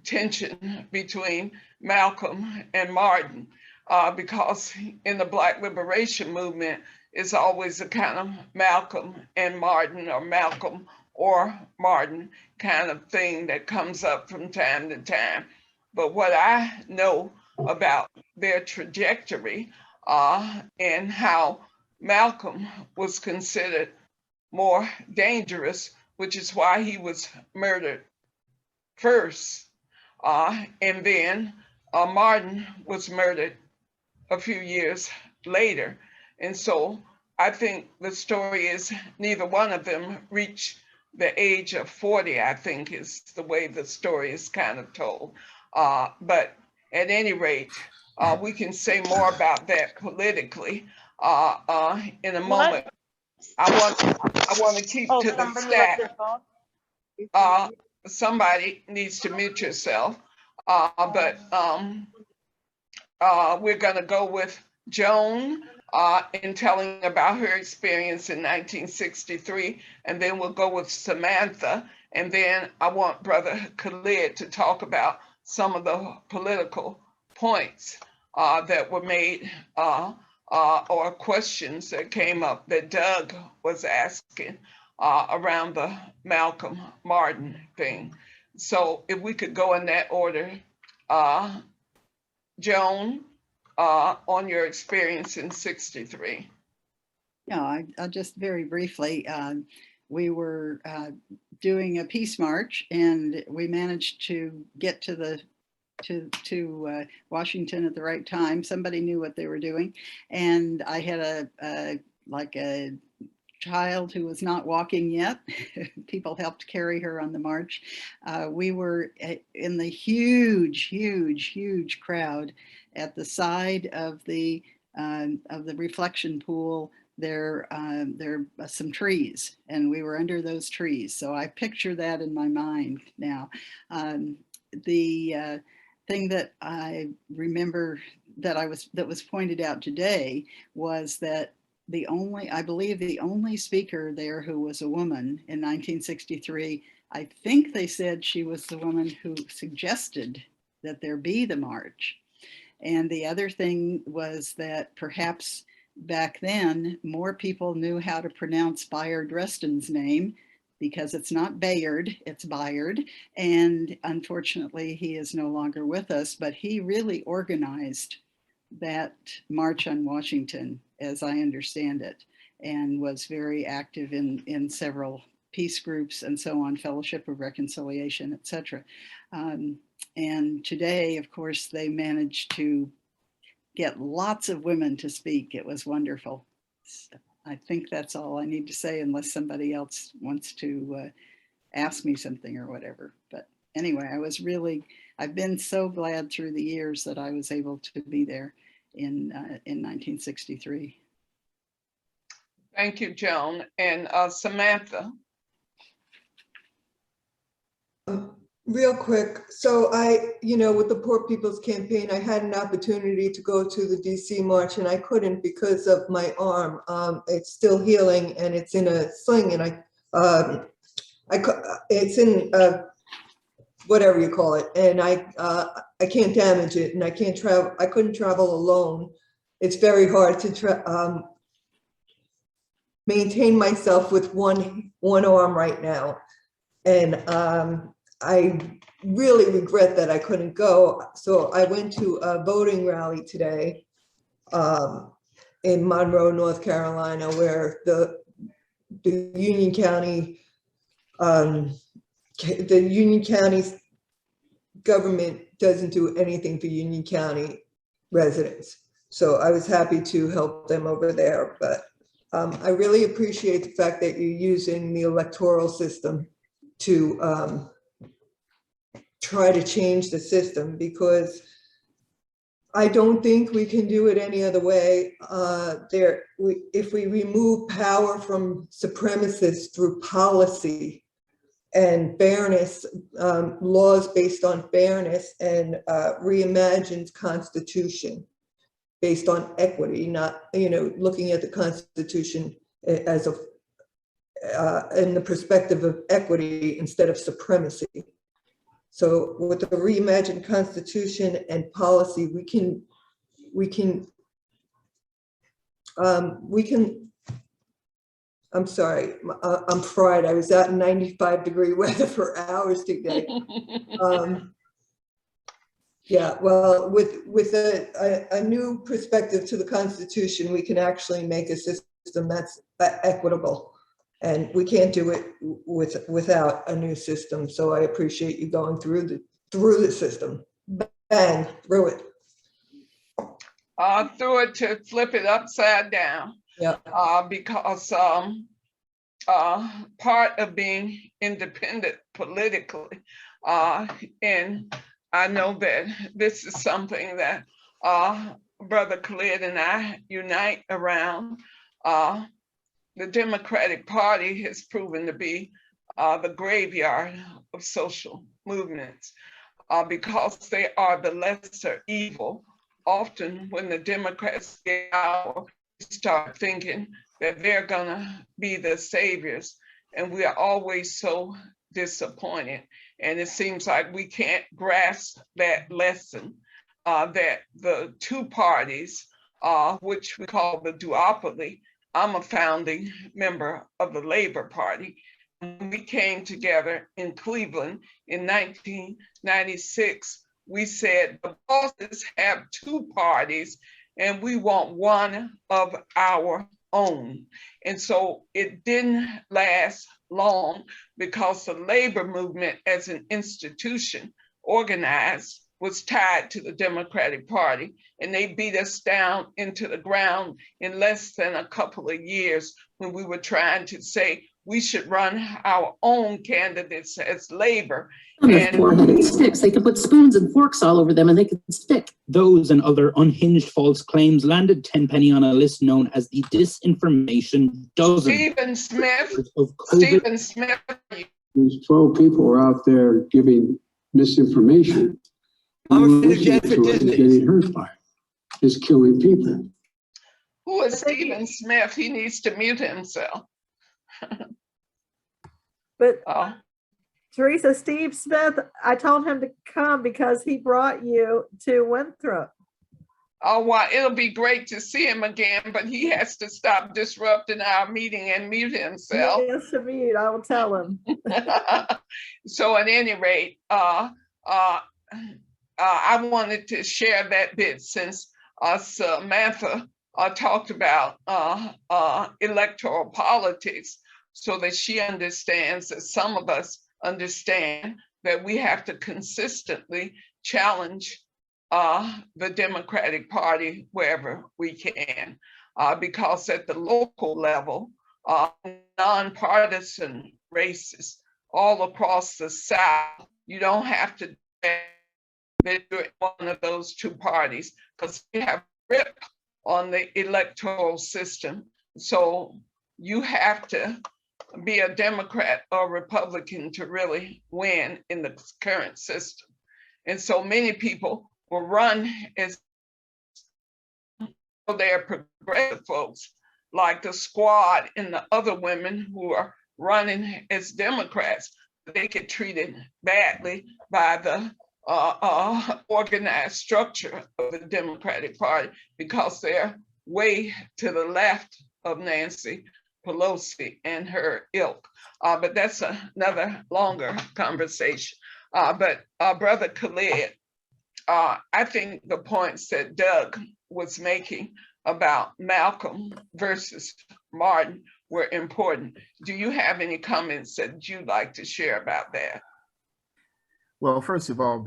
tension between Malcolm and Martin, because in the Black liberation movement, it's always a kind of Malcolm and Martin, or Malcolm or Martin kind of thing that comes up from time to time. But what I know about their trajectory and how Malcolm was considered more dangerous, which is why he was murdered first. And then Martin was murdered a few years later. And so I think the story is neither one of them reached the age of 40, I think is the way the story is kind of told. But at any rate, we can say more about that politically in a moment. I want to keep to the stat. Somebody needs to mute yourself. But we're going to go with Joan in telling about her experience in 1963, and then we'll go with Samantha, and then I want Brother Khalid to talk about some of the political points that were made or questions that came up that Doug was asking around the Malcolm Martin thing. So if we could go in that order, Joan, on your experience in '63. Yeah, I'll just very briefly, we were doing a peace march, and we managed to get to Washington at the right time. Somebody knew what they were doing, and I had a child who was not walking yet. People helped carry her on the march. We were in the huge crowd at the side of the reflection pool. There are some trees, and we were under those trees. So I picture that in my mind now. The thing that I remember that was pointed out today was that I believe the only speaker there who was a woman in 1963, I think they said she was the woman who suggested that there be the march. And the other thing was that perhaps back then, more people knew how to pronounce Bayard Rustin's name, because it's not Bayard, it's Bayard. And unfortunately, he is no longer with us, but he really organized that March on Washington, as I understand it, and was very active in several peace groups and so on, Fellowship of Reconciliation, etc. And today, of course, they managed to get lots of women to speak. It was wonderful. So I think that's all I need to say, unless somebody else wants to ask me something or whatever. But anyway, I've been so glad through the years that I was able to be there in 1963. Thank you, Joan. And Samantha. Real quick, so with the Poor People's Campaign, I had an opportunity to go to the DC March, and I couldn't because of my arm. It's still healing, and it's in a sling, and it's in whatever you call it, and I can't damage it, and I can't travel. I couldn't travel alone, it's very hard to maintain myself with one arm right now. And I really regret that I couldn't go. So I went to a voting rally today in Monroe, North Carolina, where the Union County, government doesn't do anything for Union County residents. So I was happy to help them over there, but I really appreciate the fact that you're using the electoral system to try to change the system, because I don't think we can do it any other way. If we remove power from supremacists through policy and fairness, laws based on fairness, and reimagined constitution based on equity, not, looking at the Constitution as in the perspective of equity instead of supremacy. So with the reimagined Constitution and policy, we can, I'm sorry, I'm fried. I was out in 95-degree weather for hours today. Yeah, well, with a new perspective to the Constitution, we can actually make a system that's equitable, and we can't do it without a new system. So I appreciate you going through the system. Bang, through it. Through it to flip it upside down. Yeah. Because part of being independent politically, and I know that this is something that Brother Khalid and I unite around. The Democratic Party has proven to be the graveyard of social movements because they are the lesser evil. Often when the Democrats get out, start thinking that they're gonna be the saviors, and we are always so disappointed. And it seems like we can't grasp that lesson, that the two parties, which we call the duopoly. I'm a founding member of the Labor Party. We came together in Cleveland in 1996. We said the bosses have two parties and we want one of our own. And so it didn't last long because the labor movement as an institution organized was tied to the Democratic Party, and they beat us down into the ground in less than a couple of years when we were trying to say we should run our own candidates as labor. And four-headed sticks. They could put spoons and forks all over them and they could stick. Those and other unhinged false claims landed Tenpenny on a list known as the Disinformation Dozen. Stephen Smith. These 12 people were out there giving misinformation. Getting hurt by it. Is killing people. Who is Stephen Smith? He needs to mute himself. But Teresa, Steve Smith, I told him to come because he brought you to Winthrop. Oh, well, it'll be great to see him again, but he has to stop disrupting our meeting and mute himself. He has to mute, I will tell him. So at any rate, I wanted to share that bit since Samantha talked about electoral politics, so that she understands that some of us understand that we have to consistently challenge the Democratic Party wherever we can, because at the local level, nonpartisan races all across the South, you don't have to be one of those two parties because we have grip on the electoral system. So you have to be a Democrat or Republican to really win in the current system. And so many people will run as they're progressive folks, like the Squad and the other women who are running as Democrats. They get treated badly by the organized structure of the Democratic Party because they're way to the left of Nancy Pelosi and her ilk. But that's another longer conversation. But Brother Khalid, I think the points that Doug was making about Malcolm versus Martin were important. Do you have any comments that you'd like to share about that? Well, first of all,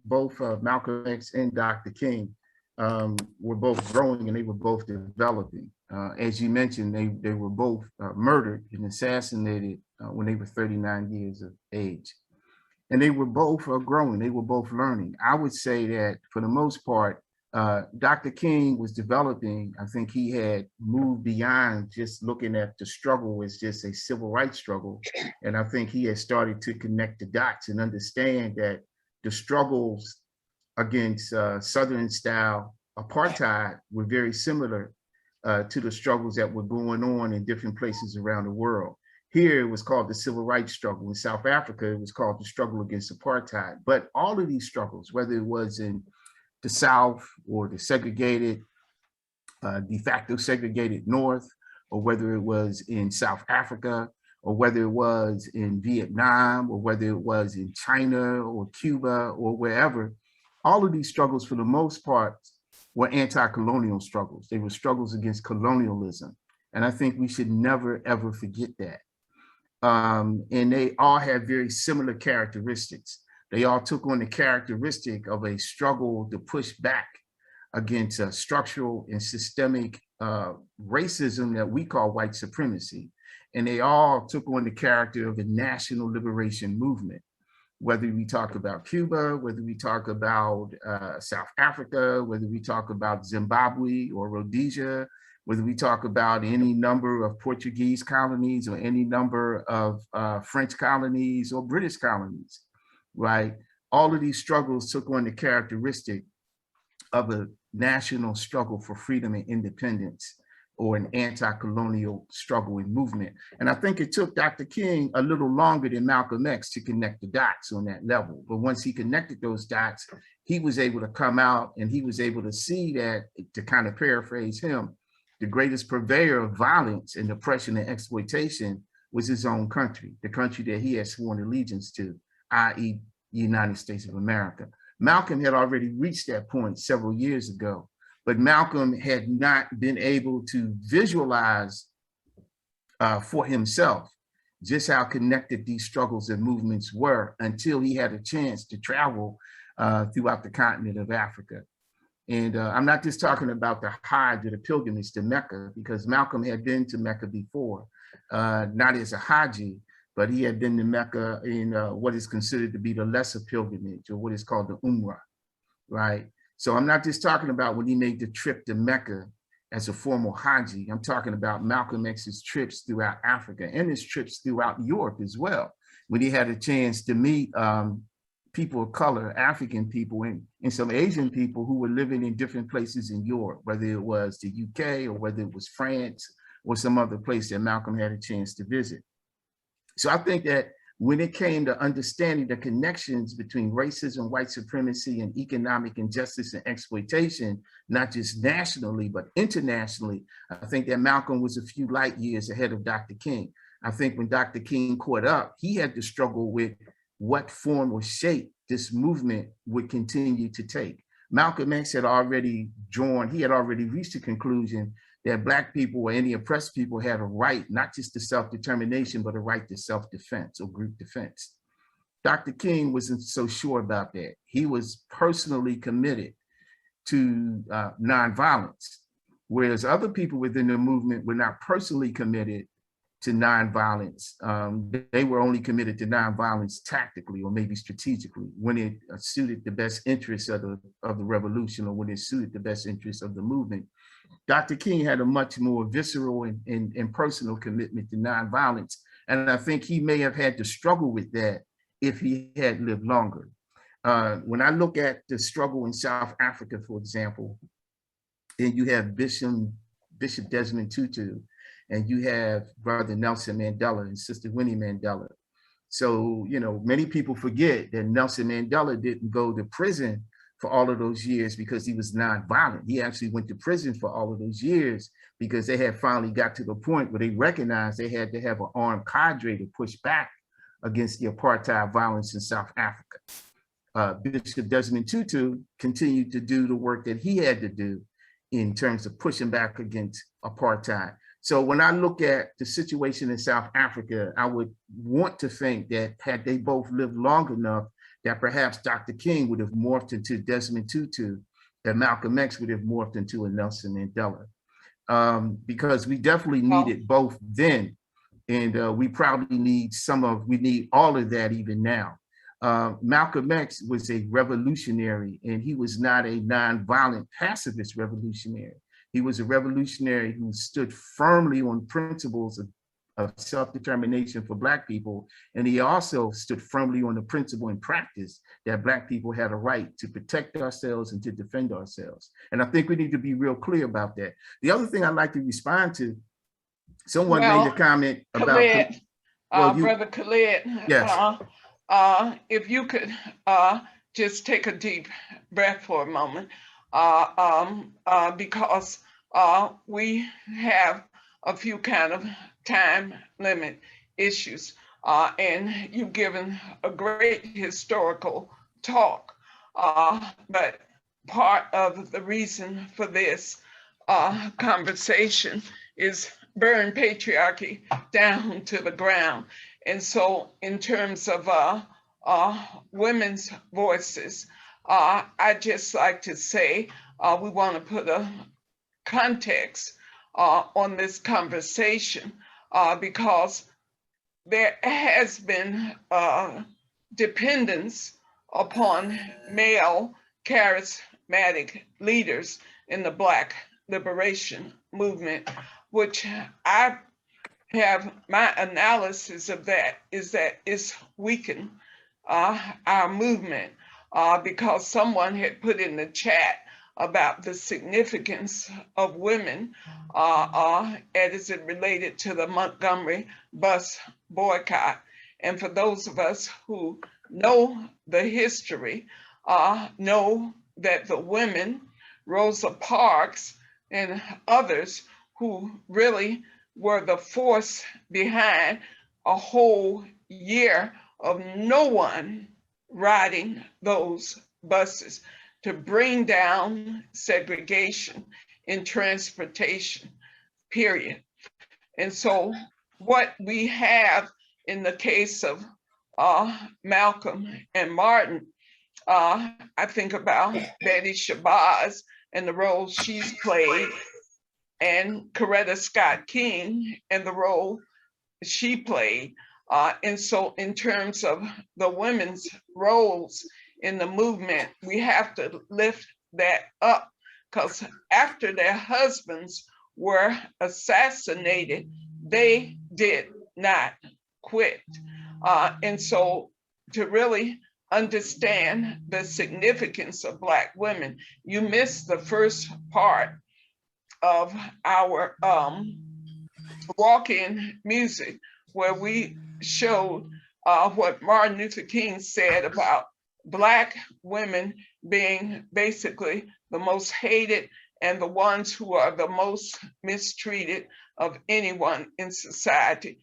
both Malcolm X and Dr. King were both growing and they were both developing. As you mentioned, they were both murdered and assassinated when they were 39 years of age. And they were both growing, they were both learning. I would say that for the most part, Dr. King was developing. I think he had moved beyond just looking at the struggle as just a civil rights struggle. And I think he had started to connect the dots and understand that the struggles against Southern style apartheid were very similar to the struggles that were going on in different places around the world. Here it was called the civil rights struggle. In South Africa, it was called the struggle against apartheid. But all of these struggles, whether it was in the South or the segregated, de facto segregated North, or whether it was in South Africa, or whether it was in Vietnam, or whether it was in China or Cuba or wherever, all of these struggles for the most part were anti-colonial struggles. They were struggles against colonialism. And I think we should never, ever forget that. And they all have very similar characteristics. They all took on the characteristic of a struggle to push back against structural and systemic racism that we call white supremacy. And they all took on the character of a national liberation movement. Whether we talk about Cuba, whether we talk about South Africa, whether we talk about Zimbabwe or Rhodesia, whether we talk about any number of Portuguese colonies or any number of French colonies or British colonies, right? All of these struggles took on the characteristic of a national struggle for freedom and independence, or an anti-colonial struggle and movement. And I think it took Dr. King a little longer than Malcolm X to connect the dots on that level. But once he connected those dots, he was able to come out and he was able to see that, to kind of paraphrase him, the greatest purveyor of violence and oppression and exploitation was his own country, the country that he had sworn allegiance to, i.e. the United States of America. Malcolm had already reached that point several years ago, but Malcolm had not been able to visualize for himself just how connected these struggles and movements were until he had a chance to travel throughout the continent of Africa. And I'm not just talking about the Hajj or the pilgrimage to Mecca, because Malcolm had been to Mecca before, not as a Haji, but he had been to Mecca in what is considered to be the lesser pilgrimage, or what is called the Umrah, right? So I'm not just talking about when he made the trip to Mecca as a formal Haji. I'm talking about Malcolm X's trips throughout Africa and his trips throughout Europe as well, when he had a chance to meet people of color, African people, and some Asian people who were living in different places in Europe, whether it was the UK or whether it was France or some other place that Malcolm had a chance to visit. So I think that when it came to understanding the connections between racism, white supremacy, and economic injustice and exploitation, not just nationally, but internationally, I think that Malcolm was a few light years ahead of Dr. King. I think when Dr. King caught up, he had to struggle with what form or shape this movement would continue to take. Malcolm X had already reached the conclusion that Black people or any oppressed people had a right, not just to self-determination, but a right to self-defense or group defense. Dr. King wasn't so sure about that. He was personally committed to nonviolence, whereas other people within the movement were not personally committed to nonviolence. They were only committed to nonviolence tactically or maybe strategically when it suited the best interests of the revolution, or when it suited the best interests of the movement. Dr. King had a much more visceral and personal commitment to nonviolence. And I think he may have had to struggle with that if he had lived longer. When I look at the struggle in South Africa, for example, and you have Bishop Desmond Tutu, and you have Brother Nelson Mandela and Sister Winnie Mandela, So, you know, many people forget that Nelson Mandela didn't go to prison for all of those years because he was nonviolent. He actually went to prison for all of those years because they had finally got to the point where they recognized they had to have an armed cadre to push back against the apartheid violence in South Africa. Bishop Desmond Tutu continued to do the work that he had to do in terms of pushing back against apartheid. So when I look at the situation in South Africa, I would want to think that had they both lived long enough, that perhaps Dr. King would have morphed into Desmond Tutu, that Malcolm X would have morphed into a Nelson Mandela. Because we definitely needed both then. And we probably need we need all of that even now. Malcolm X was a revolutionary, and he was not a nonviolent pacifist revolutionary. He was a revolutionary who stood firmly on principles of self-determination for Black people. And he also stood firmly on the principle and practice that Black people had a right to protect ourselves and to defend ourselves. And I think we need to be real clear about that. The other thing I'd like to respond to, someone made a comment about- Khalid, Brother Khalid, yes. If you could just take a deep breath for a moment, because we have a few kind of time limit issues, and you've given a great historical talk, but part of the reason for this conversation is burn patriarchy down to the ground. And so in terms of women's voices, I'd just like to say we want to put a context on this conversation because there has been dependence upon male charismatic leaders in the Black liberation movement, which I have, my analysis of that is that it's weakened our movement because someone had put in the chat about the significance of women as it related to the Montgomery bus boycott. And for those of us who know the history, know that the women, Rosa Parks and others who really were the force behind a whole year of no one riding those buses to bring down segregation in transportation, period. And so what we have in the case of Malcolm and Martin, I think about Betty Shabazz and the role she's played, and Coretta Scott King and the role she played. And so in terms of the women's roles in the movement, we have to lift that up because after their husbands were assassinated, they did not quit. And so to really understand the significance of Black women, you missed the first part of our walk-in music, where we showed what Martin Luther King said about Black women being basically the most hated and the ones who are the most mistreated of anyone in society.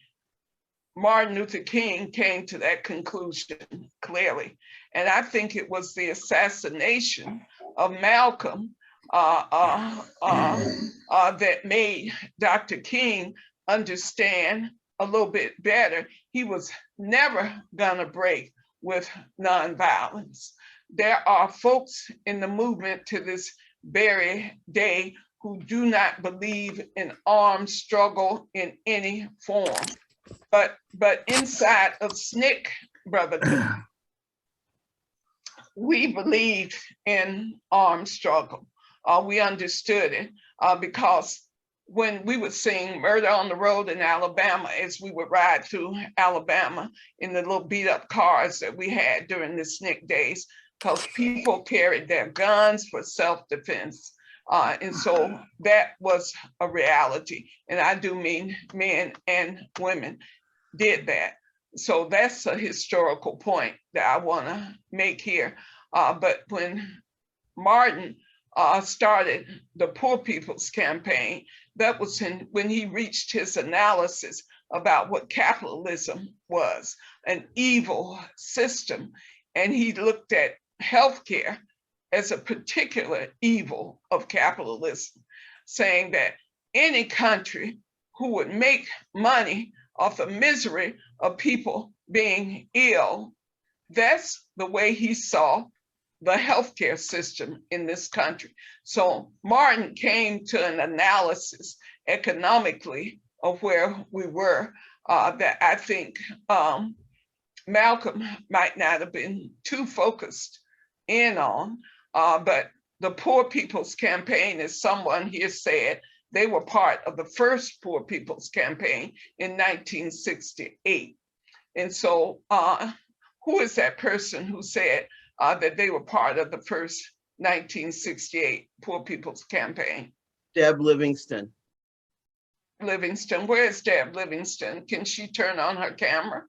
Martin Luther King came to that conclusion clearly. And I think it was the assassination of Malcolm that made Dr. King understand a little bit better. He was never gonna break with nonviolence. There are folks in the movement to this very day who do not believe in armed struggle in any form. But inside of SNCC, Brother, we believed in armed struggle. We understood it because when we would sing Murder on the Road in Alabama, as we would ride through Alabama in the little beat up cars that we had during the SNCC days, because people carried their guns for self-defense. And so that was a reality. And I do mean men and women did that. So that's a historical point that I want to make here. But when Martin started the Poor People's Campaign, that was when he reached his analysis about what capitalism was, an evil system. And he looked at healthcare as a particular evil of capitalism, saying that any country who would make money off the misery of people being ill, that's the way he saw the healthcare system in this country. So Martin came to an analysis economically of where we were that I think Malcolm might not have been too focused in on, but the Poor People's Campaign, as someone here said, they were part of the first Poor People's Campaign in 1968. And so who is that person who said that they were part of the first 1968 Poor People's Campaign? Deb Livingston. Livingston, where is Deb Livingston? Can she turn on her camera?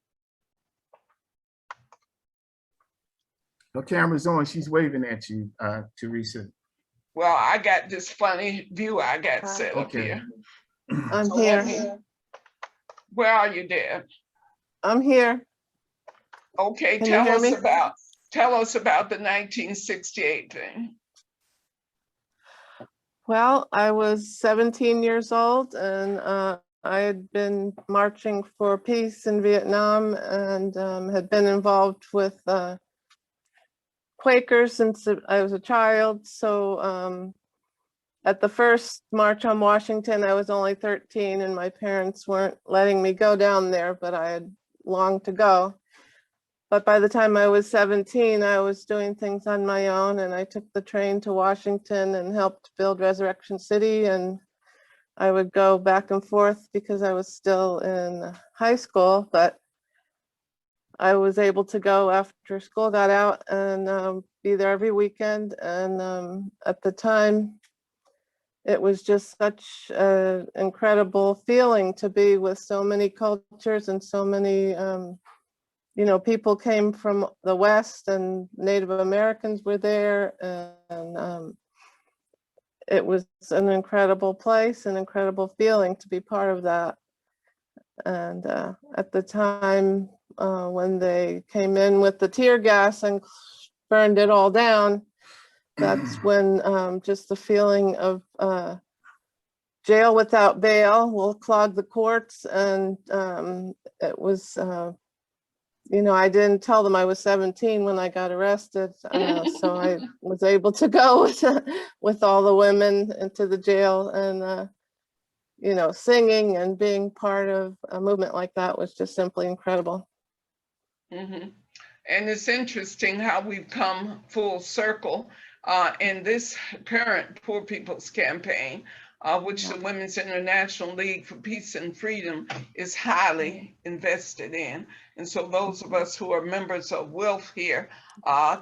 Her camera's on, she's waving at you, Teresa. Well, I got this funny view I got set up here. I'm here. Where are you, Deb? I'm here. Okay, Can you hear me? Tell us about the 1968 thing. Well, I was 17 years old and I had been marching for peace in Vietnam and had been involved with Quakers since I was a child. So at the first March on Washington, I was only 13 and my parents weren't letting me go down there, but I had longed to go. But by the time I was 17, I was doing things on my own and I took the train to Washington and helped build Resurrection City. And I would go back and forth because I was still in high school, but I was able to go after school got out and be there every weekend. And at the time, it was just such an incredible feeling to be with so many cultures and so many you know, people came from the West and Native Americans were there, and it was an incredible place, an incredible feeling to be part of that. And at the time when they came in with the tear gas and burned it all down, that's when just the feeling of jail without bail will clog the courts, and it was you know, I didn't tell them I was 17 when I got arrested, so I was able to go with all the women into the jail, and you know, singing and being part of a movement like that was just simply incredible. Mm-hmm. And it's interesting how we've come full circle in this current Poor People's Campaign, which the Women's International League for Peace and Freedom is highly invested in. And so those of us who are members of WILF here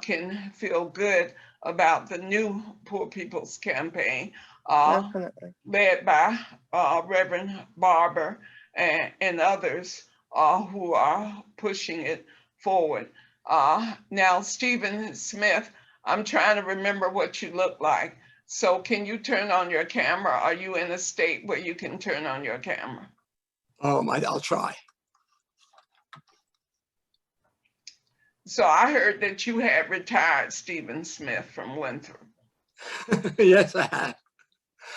can feel good about the new Poor People's Campaign, led by Reverend Barber and others who are pushing it forward. Now, Stephen Smith, I'm trying to remember what you look like. So can you turn on your camera? Are you in a state where you can turn on your camera? I'll try. So I heard that you had retired Stephen Smith from Winthrop. Yes, I have.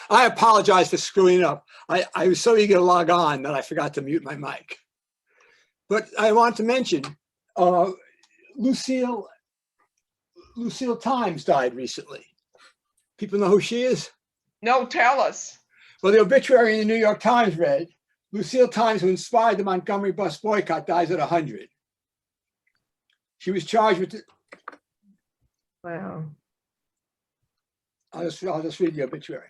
I apologize for screwing up. I was so eager to log on that I forgot to mute my mic. But I want to mention, Lucille Times died recently. People know who she is? No, tell us. Well, the obituary in the New York Times read, Lucille Times, who inspired the Montgomery bus boycott, dies at 100. She was charged with Wow. I'll just read the obituary.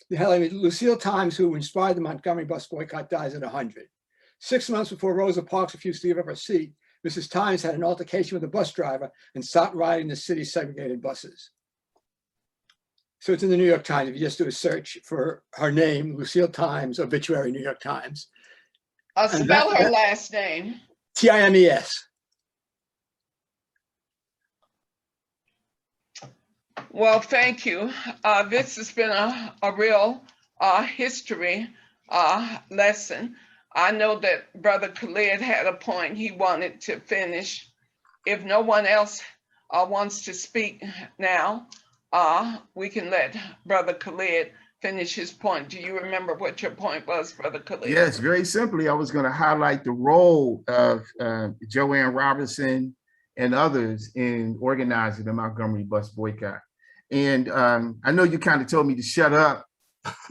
The headline, Lucille Times, who inspired the Montgomery bus boycott, dies at 100. 6 months before Rosa Parks refused to give up her seat, Mrs. Times had an altercation with a bus driver and stopped riding the city's segregated buses. So it's in the New York Times. If you just do a search for her name, Lucille Times, obituary, New York Times. Spell her last name. TIMES. Well, thank you. This has been a real history lesson. I know that Brother Khalid had a point he wanted to finish. If no one else wants to speak now, we can let Brother Khalid finish his point. Do you remember what your point was, Brother Khalid? Yes, very simply, I was going to highlight the role of Joanne Robinson and others in organizing the Montgomery bus boycott. And I know you kind of told me to shut up,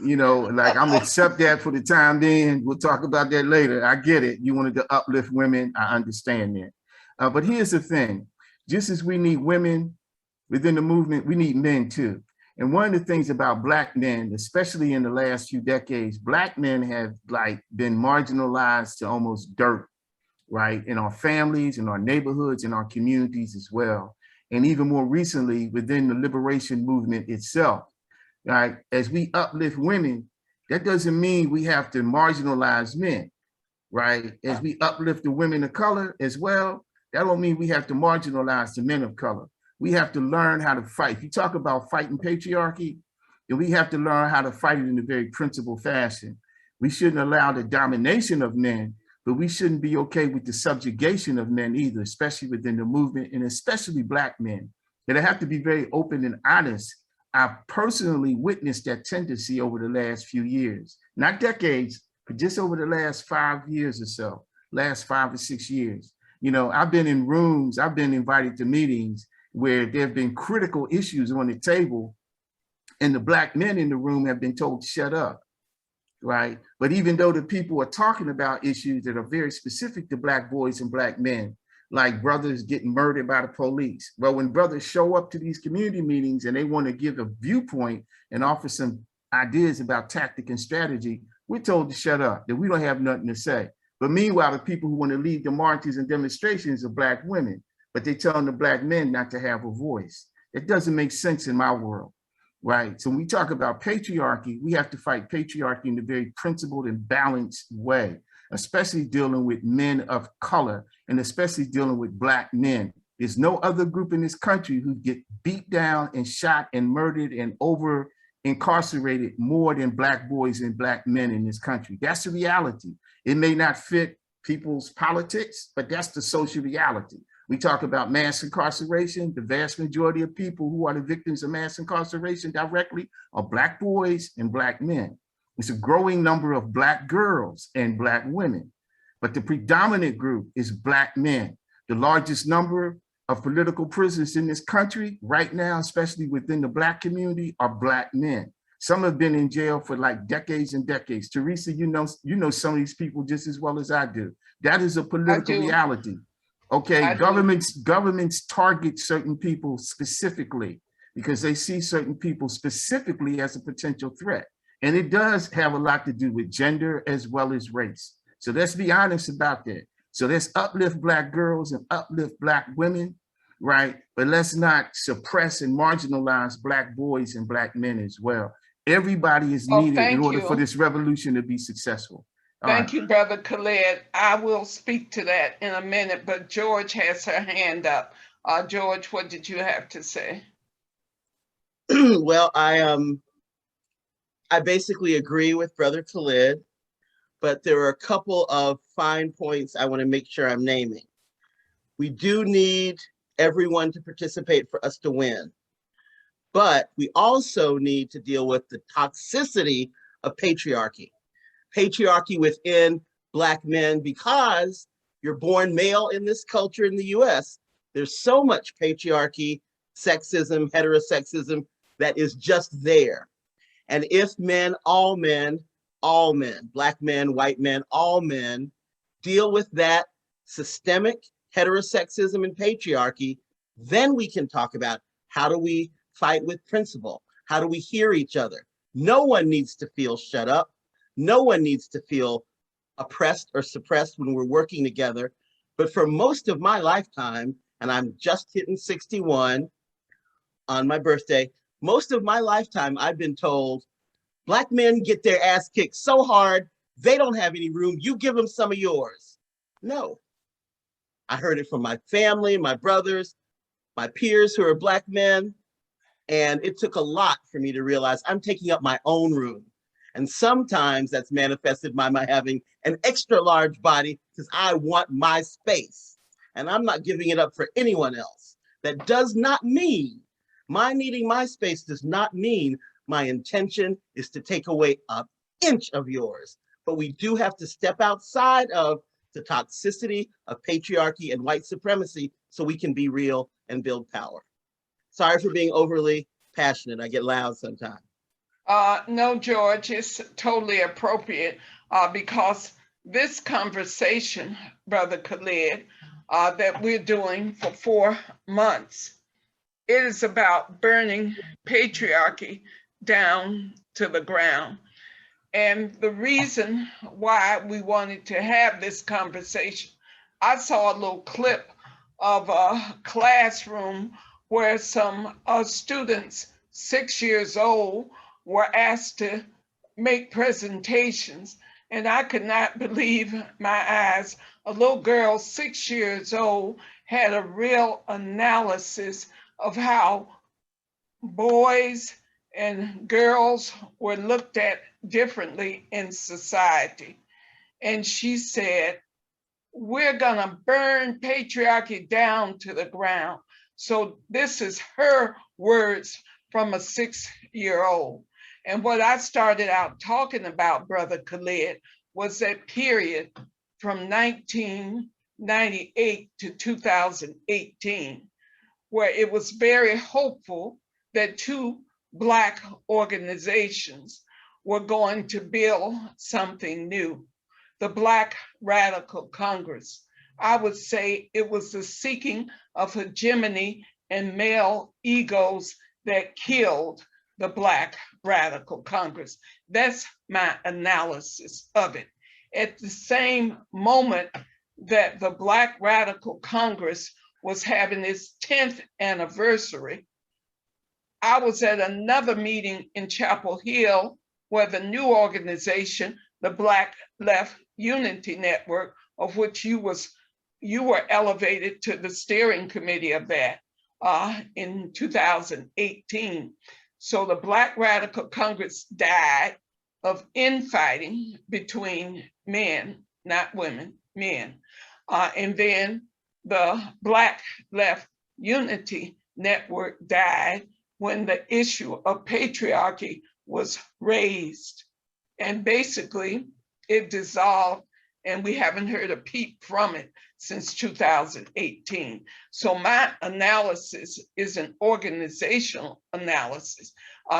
you know, like I'm gonna accept that for the time being. We'll talk about that later. I get it. You wanted to uplift women. I understand that. But here's the thing. Just as we need women within the movement, we need men too. And one of the things about Black men, especially in the last few decades, Black men have been marginalized to almost dirt, right? In our families, in our neighborhoods, in our communities as well. And even more recently, within the liberation movement itself, right? As we uplift women, that doesn't mean we have to marginalize men, right? As we uplift the women of color as well, that don't mean we have to marginalize the men of color. We have to learn how to fight. If you talk about fighting patriarchy, then we have to learn how to fight it in a very principled fashion. We shouldn't allow the domination of men, but we shouldn't be okay with the subjugation of men either, especially within the movement, and especially Black men. And I have to be very open and honest. I personally witnessed that tendency over the last few years, not decades, but just over the last 5 years or so, last 5 or 6 years. You know, I've been in rooms, I've been invited to meetings where there have been critical issues on the table, and the Black men in the room have been told to shut up. Right? But even though the people are talking about issues that are very specific to Black boys and Black men, like brothers getting murdered by the police. Well, when brothers show up to these community meetings and they want to give a viewpoint and offer some ideas about tactic and strategy, we're told to shut up, that we don't have nothing to say. But meanwhile, the people who want to lead the marches and demonstrations are Black women, but they're telling the Black men not to have a voice. It doesn't make sense in my world. Right. So when we talk about patriarchy, we have to fight patriarchy in a very principled and balanced way, especially dealing with men of color and especially dealing with Black men. There's no other group in this country who get beat down and shot and murdered and over incarcerated more than Black boys and Black men in this country. That's the reality. It may not fit people's politics, but that's the social reality. We talk about mass incarceration. The vast majority of people who are the victims of mass incarceration directly are Black boys and Black men. It's a growing number of Black girls and Black women, but the predominant group is Black men. The largest number of political prisoners in this country right now, especially within the Black community, are Black men. Some have been in jail for like decades and decades. Teresa, you know some of these people just as well as I do. That is a political reality. Okay, governments target certain people specifically because they see certain people specifically as a potential threat. And it does have a lot to do with gender as well as race. So let's be honest about that. So let's uplift Black girls and uplift Black women, right? But let's not suppress and marginalize Black boys and Black men as well. Everybody is needed in order for this revolution to be successful. Thank you, Brother Khalid. I will speak to that in a minute, but George has her hand up. George, what did you have to say? Well, I basically agree with Brother Khalid, but there are a couple of fine points I want to make sure I'm naming. We do need everyone to participate for us to win, but we also need to deal with the toxicity of patriarchy. Patriarchy within Black men, because you're born male in this culture in the US, there's so much patriarchy, sexism, heterosexism that is just there. And if men, all men, Black men, white men, all men, deal with that systemic heterosexism and patriarchy, then we can talk about how do we fight with principle? How do we hear each other? No one needs to feel shut up. No one needs to feel oppressed or suppressed when we're working together. But for most of my lifetime, and I'm just hitting 61 on my birthday, most of my lifetime, I've been told, Black men get their ass kicked so hard, they don't have any room. You give them some of yours. No, I heard it from my family, my brothers, my peers who are Black men. And it took a lot for me to realize I'm taking up my own room. And sometimes that's manifested by my having an extra large body because I want my space. And I'm not giving it up for anyone else. That does not mean, my needing my space does not mean my intention is to take away an inch of yours. But we do have to step outside of the toxicity of patriarchy and white supremacy so we can be real and build power. Sorry for being overly passionate. I get loud sometimes. No, George, it's totally appropriate because this conversation, Brother Khalid, that we're doing for 4 months, it is about burning patriarchy down to the ground. And the reason why we wanted to have this conversation, I saw a little clip of a classroom where some students, 6 years old, were asked to make presentations. And I could not believe my eyes. A little girl, 6 years old, had a real analysis of how boys and girls were looked at differently in society. And she said, we're gonna burn patriarchy down to the ground. So this is her words from a 6-year-old. And what I started out talking about, Brother Khalid, was that period from 1998 to 2018, where it was very hopeful that 2 Black organizations were going to build something new. The Black Radical Congress. I would say it was the seeking of hegemony and male egos that killed the Black Radical Congress. That's my analysis of it. At the same moment that the Black Radical Congress was having its 10th anniversary, I was at another meeting in Chapel Hill where the new organization, the Black Left Unity Network, of which you were elevated to the steering committee of that in 2018. So the Black Radical Congress died of infighting between men, not women, men. And then the Black Left Unity Network died when the issue of patriarchy was raised. And basically it dissolved and we haven't heard a peep from it since 2018. So my analysis is an organizational analysis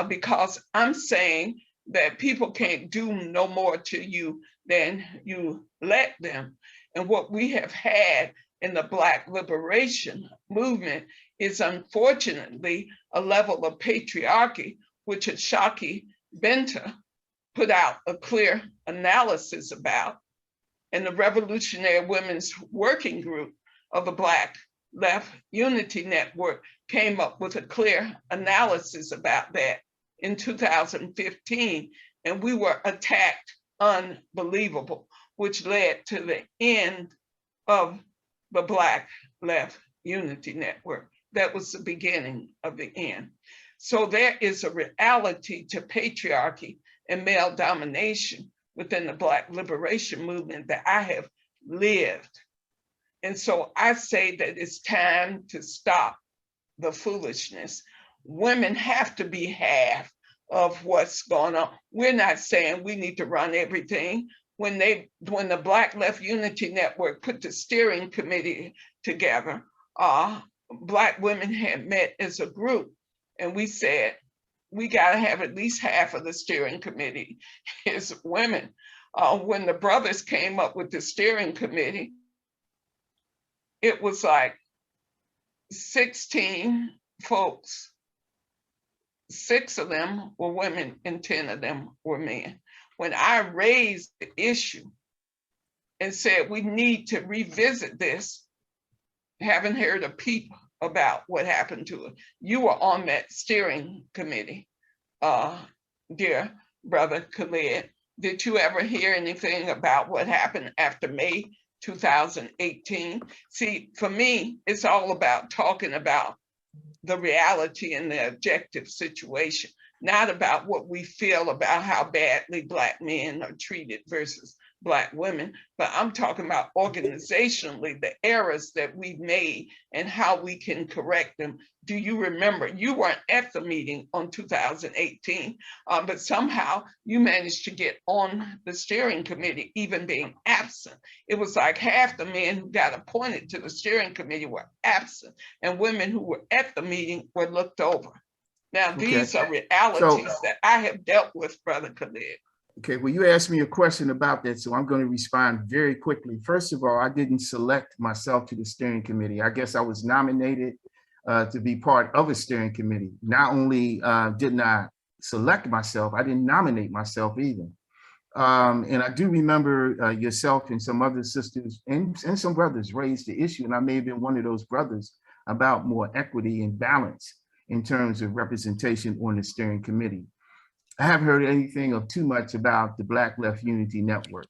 because I'm saying that people can't do no more to you than you let them. And what we have had in the Black liberation movement is unfortunately a level of patriarchy, which Ashaki Benta put out a clear analysis about. And the Revolutionary Women's Working Group of the Black Left Unity Network came up with a clear analysis about that in 2015. And we were attacked unbelievable, which led to the end of the Black Left Unity Network. That was the beginning of the end. So there is a reality to patriarchy and male domination within the Black liberation movement that I have lived. And so I say that it's time to stop the foolishness. Women have to be half of what's going on. We're not saying we need to run everything. When the Black Left Unity Network put the steering committee together, Black women had met as a group, and we said, we gotta have at least half of the steering committee is women. When the brothers came up with the steering committee, it was like 16 folks. 6 of them were women and 10 of them were men. When I raised the issue and said we need to revisit this, haven't heard a peep about what happened to it. You were on that steering committee, dear Brother Khalid. Did you ever hear anything about what happened after May 2018. See, for me, it's all about talking about the reality and the objective situation, not about what we feel about how badly Black men are treated versus Black women, but I'm talking about organizationally, the errors that we've made and how we can correct them. Do you remember? You weren't at the meeting on 2018, but somehow you managed to get on the steering committee, even being absent. It was like half the men who got appointed to the steering committee were absent, and women who were at the meeting were looked over. Now, these are realities that I have dealt with, Brother Khalid. Okay, well, you asked me a question about that, so I'm going to respond very quickly. First of all, I didn't select myself to the steering committee. I guess I was nominated to be part of a steering committee. Not only didn't I select myself, I didn't nominate myself either. And I do remember yourself and some other sisters and some brothers raised the issue, and I may have been one of those brothers, about more equity and balance in terms of representation on the steering committee. I haven't heard anything of too much about the Black Left Unity Network.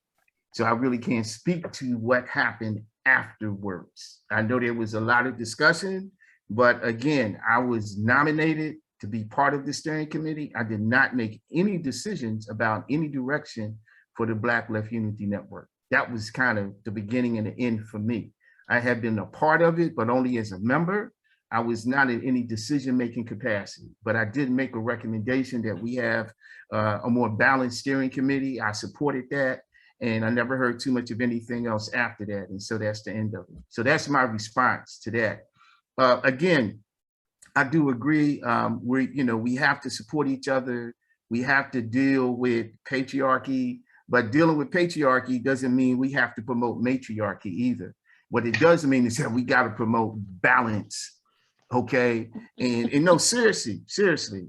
So I really can't speak to what happened afterwards. I know there was a lot of discussion, but again, I was nominated to be part of the steering committee. I did not make any decisions about any direction for the Black Left Unity Network. That was kind of the beginning and the end for me. I had been a part of it, but only as a member. I was not in any decision-making capacity, but I did make a recommendation that we have a more balanced steering committee. I supported that, and I never heard too much of anything else after that. And so that's the end of it. So that's my response to that. Again, I do agree. We have to support each other. We have to deal with patriarchy, but dealing with patriarchy doesn't mean we have to promote matriarchy either. What it does mean is that we got to promote balance. Okay, and no, seriously,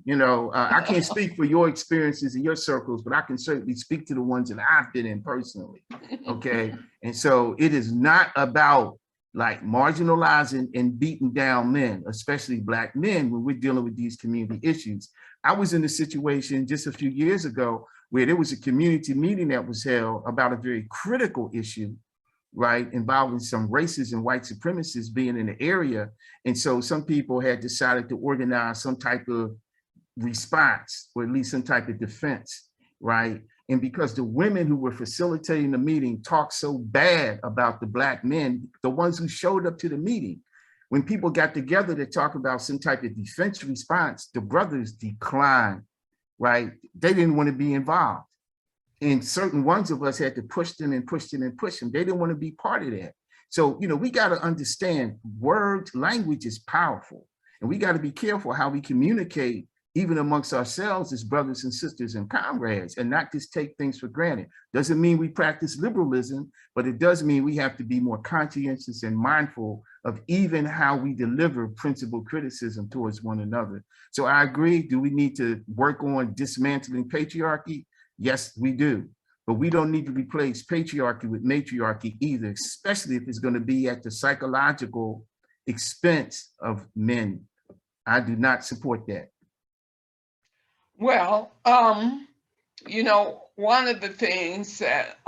I can't speak for your experiences in your circles, but I can certainly speak to the ones that I've been in personally. Okay, and so it is not about like marginalizing and beating down men, especially Black men, when we're dealing with these community issues. I was in a situation just a few years ago where there was a community meeting that was held about a very critical issue, right, involving some racists and white supremacists being in the area. And so some people had decided to organize some type of response, or at least some type of defense, right? And because the women who were facilitating the meeting talked so bad about the Black men, the ones who showed up to the meeting, when people got together to talk about some type of defense response, the brothers declined, right? They didn't want to be involved. And certain ones of us had to push them and push them and push them. They didn't want to be part of that. So, we got to understand language is powerful, and we got to be careful how we communicate even amongst ourselves as brothers and sisters and comrades, and not just take things for granted. Doesn't mean we practice liberalism, but it does mean we have to be more conscientious and mindful of even how we deliver principled criticism towards one another. So I agree. Do we need to work on dismantling patriarchy? Yes, we do. But we don't need to replace patriarchy with matriarchy either, especially if it's going to be at the psychological expense of men. I do not support that. Well, one of the things that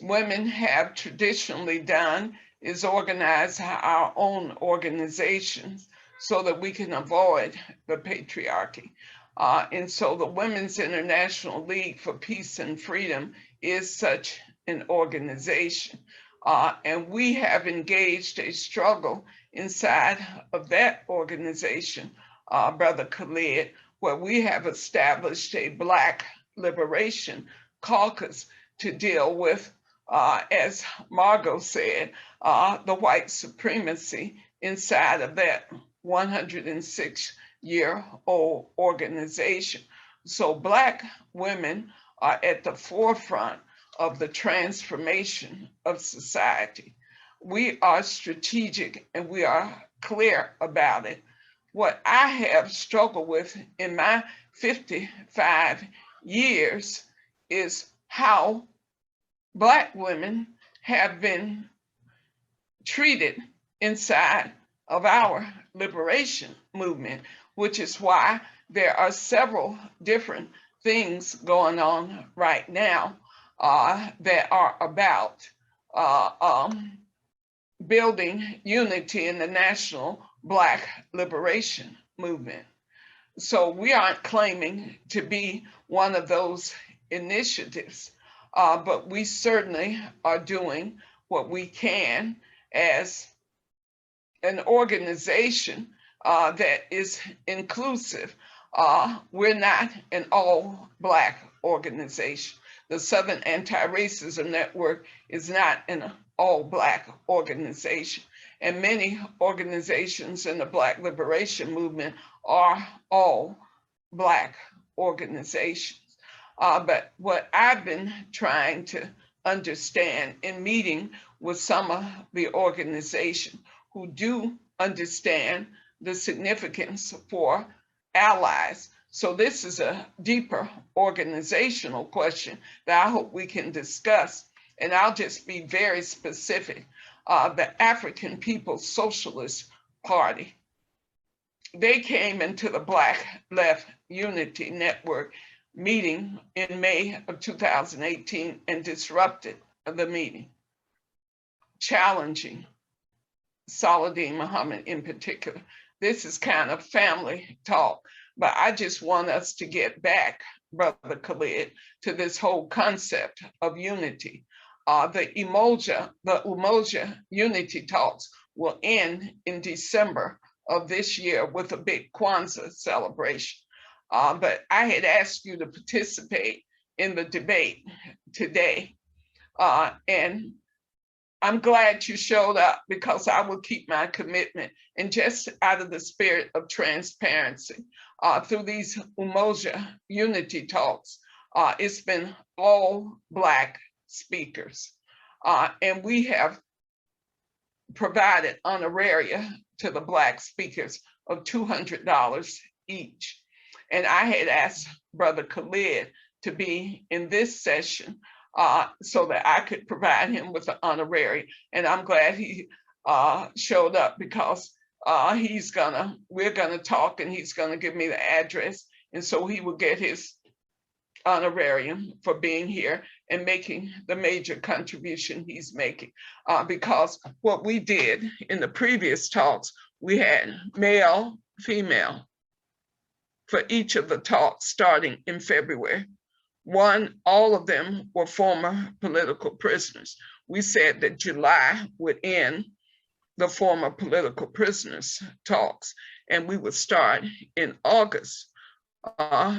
women have traditionally done is organize our own organizations so that we can avoid the patriarchy. And so the Women's International League for Peace and Freedom is such an organization. And we have engaged a struggle inside of that organization, Brother Khalid, where we have established a Black Liberation Caucus to deal with, as Margot said, the white supremacy inside of that 106-year-old organization. So Black women are at the forefront of the transformation of society. We are strategic and we are clear about it. What I have struggled with in my 55 years is how Black women have been treated inside of our liberation movement, which is why there are several different things going on right now that are about building unity in the national Black liberation movement. So we aren't claiming to be one of those initiatives, but we certainly are doing what we can as an organization that is inclusive. We're not an all Black organization. The Southern Anti-Racism Network is not an all Black organization. And many organizations in the Black liberation movement are all Black organizations. But what I've been trying to understand in meeting with some of the organizations who do understand the significance for allies. So this is a deeper organizational question that I hope we can discuss. And I'll just be very specific. The African People's Socialist Party, they came into the Black Left Unity Network meeting in May of 2018 and disrupted the meeting, challenging Saladin Muhammad in particular. This is kind of family talk, but I just want us to get back, Brother Khalid, to this whole concept of unity. The Umoja unity talks will end in December of this year with a big Kwanzaa celebration. But I had asked you to participate in the debate today. And I'm glad you showed up because I will keep my commitment. And just out of the spirit of transparency, through these Umoja unity talks, it's been all Black speakers. And we have provided honoraria to the Black speakers of $200 each. And I had asked Brother Khalid to be in this session so that I could provide him with an honorarium. And I'm glad he showed up because we're gonna talk and he's gonna give me the address. And so he will get his honorarium for being here and making the major contribution he's making. Because what we did in the previous talks, we had male, female for each of the talks starting in February. All of them were former political prisoners. We said that July would end the former political prisoners talks, and we would start in August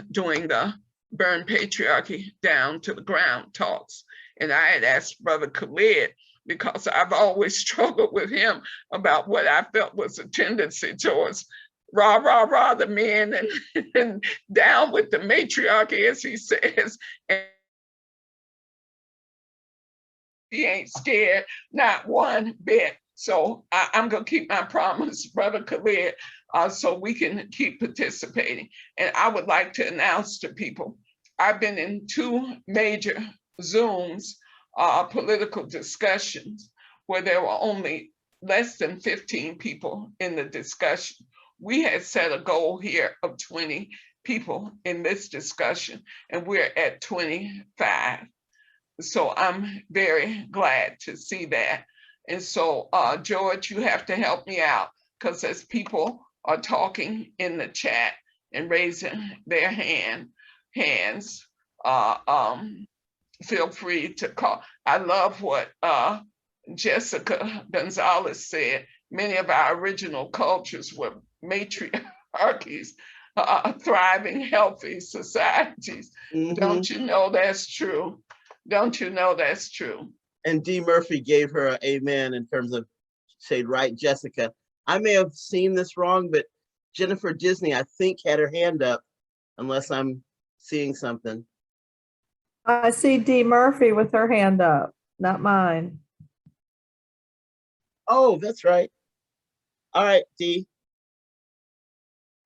doing the Burn Patriarchy Down to the Ground talks. And I had asked Brother Khalid, because I've always struggled with him about what I felt was a tendency towards rah, rah, rah, the men and down with the matriarchy, as he says. And he ain't scared, not one bit. So I'm gonna keep my promise, Brother Khalid, so we can keep participating. And I would like to announce to people, I've been in 2 major Zooms, political discussions, where there were only less than 15 people in the discussion. We had set a goal here of 20 people in this discussion, and we're at 25. So I'm very glad to see that. And so, George, you have to help me out, because as people are talking in the chat and raising their hands, feel free to call. I love what Jessica Gonzalez said. Many of our original cultures were matriarchies, thriving, healthy societies. Mm-hmm. Don't you know that's true? Don't you know that's true? And D. Murphy gave her an amen in terms of, say, right, Jessica. I may have seen this wrong, but Jennifer Disney, I think, had her hand up, unless I'm seeing something. I see D. Murphy with her hand up, not mine. Oh, that's right. All right, D.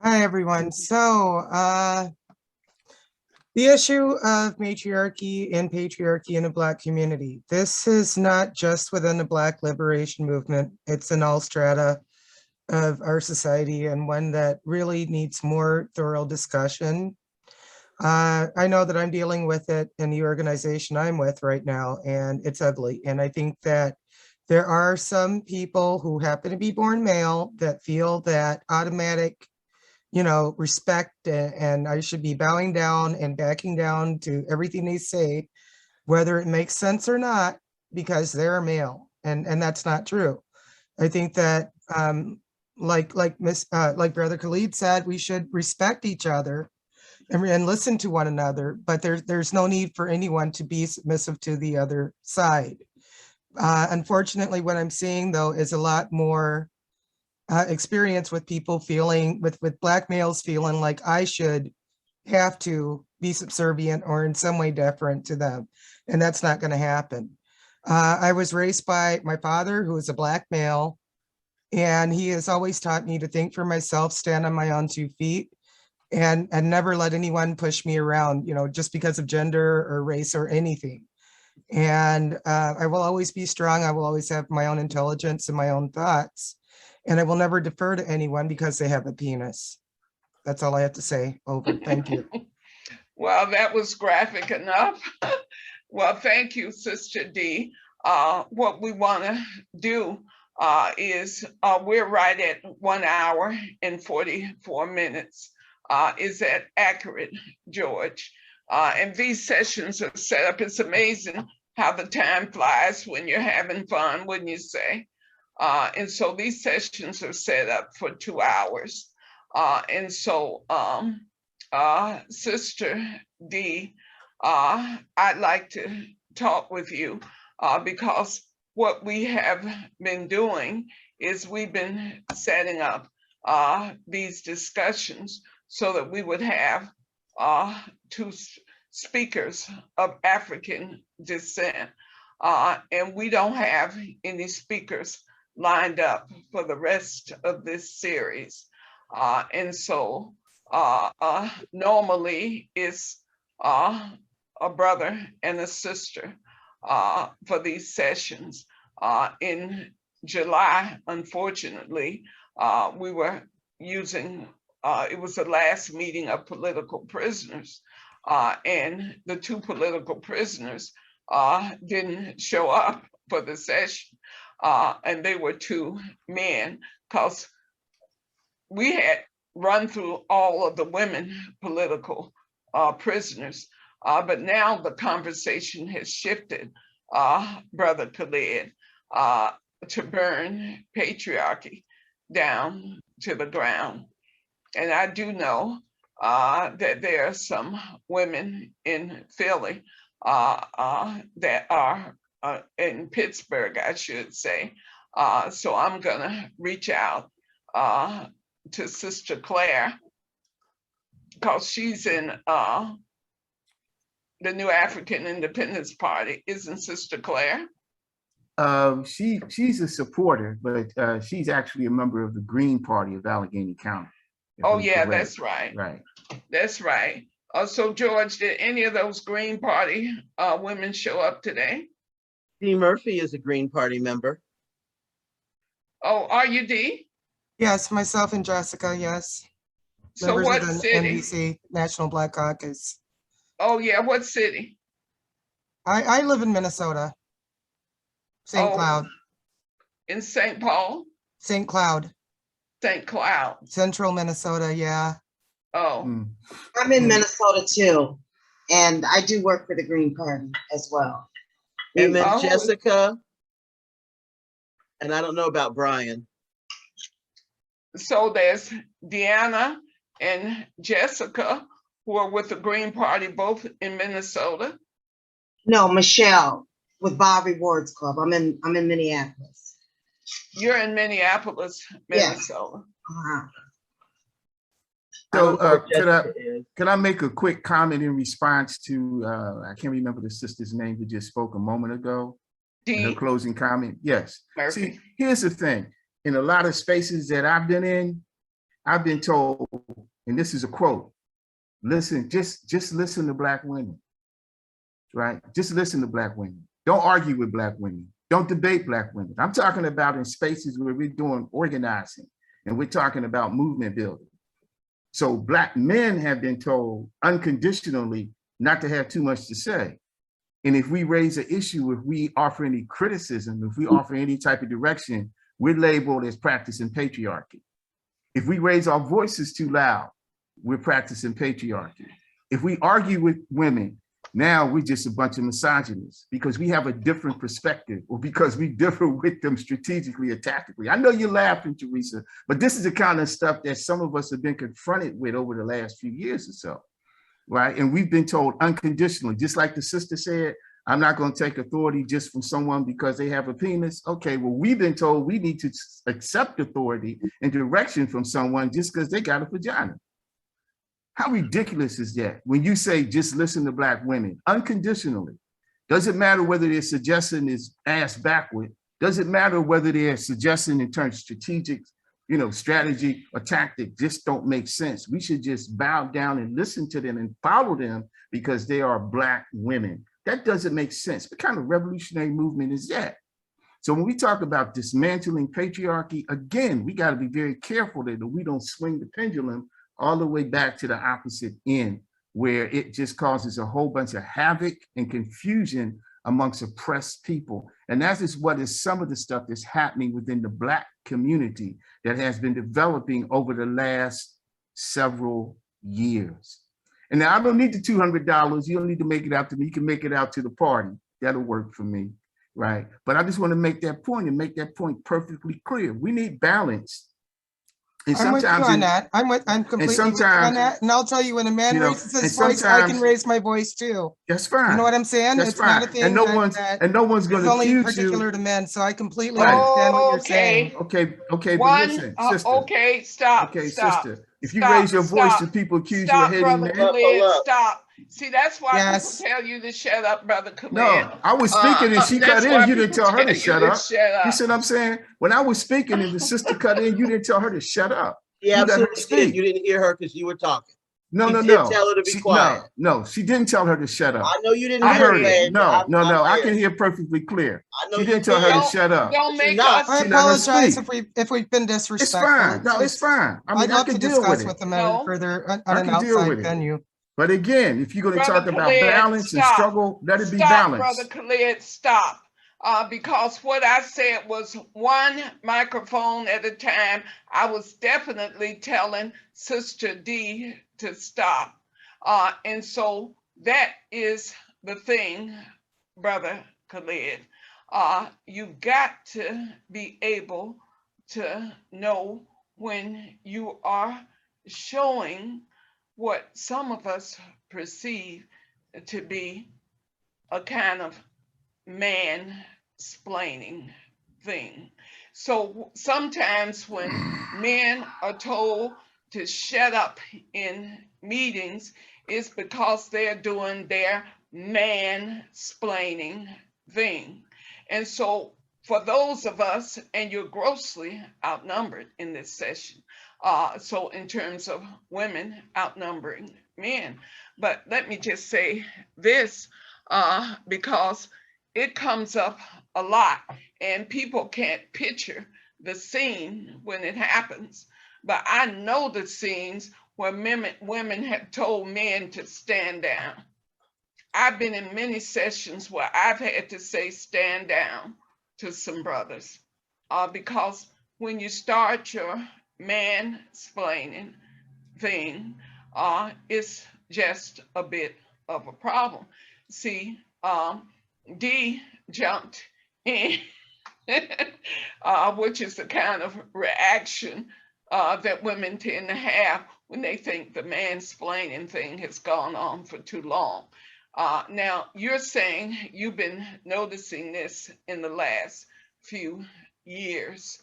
Hi, everyone. So the issue of matriarchy and patriarchy in the Black community. This is not just within the Black liberation movement. It's in all strata of our society, and one that really needs more thorough discussion. I know that I'm dealing with it in the organization I'm with right now, and it's ugly. And I think that there are some people who happen to be born male that feel that automatic, respect, and I should be bowing down and backing down to everything they say, whether it makes sense or not, because they're male, and that's not true. I think that like Brother Khalid said, we should respect each other and listen to one another, but there's no need for anyone to be submissive to the other side. Unfortunately, what I'm seeing though is a lot more experience with people feeling, with Black males feeling like I should have to be subservient or in some way deferent to them, and that's not going to happen. I was raised by my father, who is a Black male, and he has always taught me to think for myself, stand on my own 2 feet, and never let anyone push me around, just because of gender or race or anything. And I will always be strong. I will always have my own intelligence and my own thoughts. And I will never defer to anyone because they have a penis. That's all I have to say. Over. Thank you. Well, that was graphic enough. Well, thank you, Sister D. What we want to do is we're right at 1 hour and 44 minutes. Is that accurate, George? And these sessions are set up. It's amazing how the time flies when you're having fun, wouldn't you say? And so these sessions are set up for 2 hours. And so, Sister D, I'd like to talk with you because what we have been doing is we've been setting up these discussions so that we would have 2 speakers of African descent. And we don't have any speakers lined up for the rest of this series. And so normally it's a brother and a sister for these sessions. In July, unfortunately, we were using, it was the last meeting of political prisoners, and the 2 political prisoners didn't show up for the session, and they were 2 men, because we had run through all of the women political prisoners, but now the conversation has shifted, Brother Khalid, to burn patriarchy down to the ground. And I do know that there are some women in Philly that are in Pittsburgh, I should say. So I'm gonna reach out to Sister Claire, because she's in the New African Independence Party, isn't Sister Claire? She's a supporter, but she's actually a member of the Green Party of Allegheny County. Oh yeah, correct. That's right. Right. That's right. So George, did any of those Green Party women show up today? D. Murphy is a Green Party member. Oh, are you D? Yes, myself and Jessica, yes. So members what of the city? NBC, National Black Caucus. Oh yeah, what city? I live in Minnesota. St. Cloud. In St. Paul? St. Cloud. St. Cloud. Central Minnesota, yeah. Oh. I'm in Minnesota too, and I do work for the Green Party as well. And then Jessica, and I don't know about Brian. So there's Deanna and Jessica, who are with the Green Party, both in Minnesota. No, Michelle with Bob Rewards Club. I'm in Minneapolis. You're in Minneapolis, Minnesota. Yes. So can I make a quick comment in response to, I can't remember the sister's name who just spoke a moment ago, in her closing comment? Yes. Murphy. See, here's the thing. In a lot of spaces that I've been in, I've been told, and this is a quote, listen, just listen to Black women, right? Just listen to Black women. Don't argue with Black women. Don't debate Black women. I'm talking about in spaces where we're doing organizing and we're talking about movement building. So Black men have been told unconditionally not to have too much to say. And if we raise an issue, if we offer any criticism, if we offer any type of direction, we're labeled as practicing patriarchy. If we raise our voices too loud, we're practicing patriarchy. If we argue with women, now we're just a bunch of misogynists because we have a different perspective or because we differ with them strategically or tactically. I know you're laughing, Teresa, but this is the kind of stuff that some of us have been confronted with over the last few years or so, right? And we've been told unconditionally, just like the sister said, I'm not going to take authority just from someone because they have a penis. Okay, well, we've been told we need to accept authority and direction from someone just because they got a vagina. How ridiculous is that? When you say just listen to Black women unconditionally, doesn't matter whether their suggestion is ass backward, doesn't matter whether they're suggesting in terms of strategic, strategy or tactic, just don't make sense. We should just bow down and listen to them and follow them because they are Black women. That doesn't make sense. What kind of revolutionary movement is that? So when we talk about dismantling patriarchy, again, we got to be very careful that we don't swing the pendulum all the way back to the opposite end, where it just causes a whole bunch of havoc and confusion amongst oppressed people. And that is what is some of the stuff that's happening within the Black community that has been developing over the last several years. And now I don't need the $200. You don't need to make it out to me. You can make it out to the party. That'll work for me, right? But I just want to make that point and make that point perfectly clear. We need balance. And I'm with you on that. I'm completely with you on that. And I'll tell you, when a man raises his voice, I can raise my voice too. That's fine. You know what I'm saying? That's it's fine. not a thing and no one's going to only accuse particular you. to men. So I completely understand what you're saying. Okay, but One, listen, sister. okay, stop. Okay, stop, sister. If you stop, raise your voice stop, and people accuse stop, you of hating Brother men. Khalid, stop. See, that's why Yes. people tell you to shut up, Brother Khalid. No, I was speaking and she cut That's why in. You didn't people tell her to you shut up. shut up. You see what I'm saying? When I was speaking and the sister cut in, you didn't tell her to shut up. Yeah, You let her absolutely did. speak. You didn't hear her because you were talking. No, You no, did no. tell her to be quiet. No, she didn't tell her to shut up. I know you didn't I hear heard it. it. No, I there. can hear perfectly clear. I know She you didn't tell her to did. shut up. Don't make not. us. I She let her apologize speak. if we've been disrespectful. It's fine. No, it's fine. I mean, I'd I love can to deal with discuss it. with them No. further on I an can deal outside with it. venue. But again, if you're going to Brother talk about Khalid, balance and stop. struggle, let it be Stop, balanced. Brother Khalid, stop. Because what I said was one microphone at a time. I was definitely telling Sister D to stop. And so that is the thing, Brother Khalid. You've got to be able to know when you are showing what some of us perceive to be a kind of man-splaining thing. So sometimes when men are told to shut up in meetings, it's because they're doing their man-splaining thing. And so for those of us, and you're grossly outnumbered in this session, so in terms of women outnumbering men, but let me just say this, because it comes up a lot and people can't picture the scene when it happens. But I know the scenes where women have told men to stand down. I've been in many sessions where I've had to say stand down to some brothers, because when you start your man-splaining thing, it's just a bit of a problem. See, D jumped in, which is the kind of reaction that women tend to have when they think the mansplaining thing has gone on for too long. Now, you're saying you've been noticing this in the last few years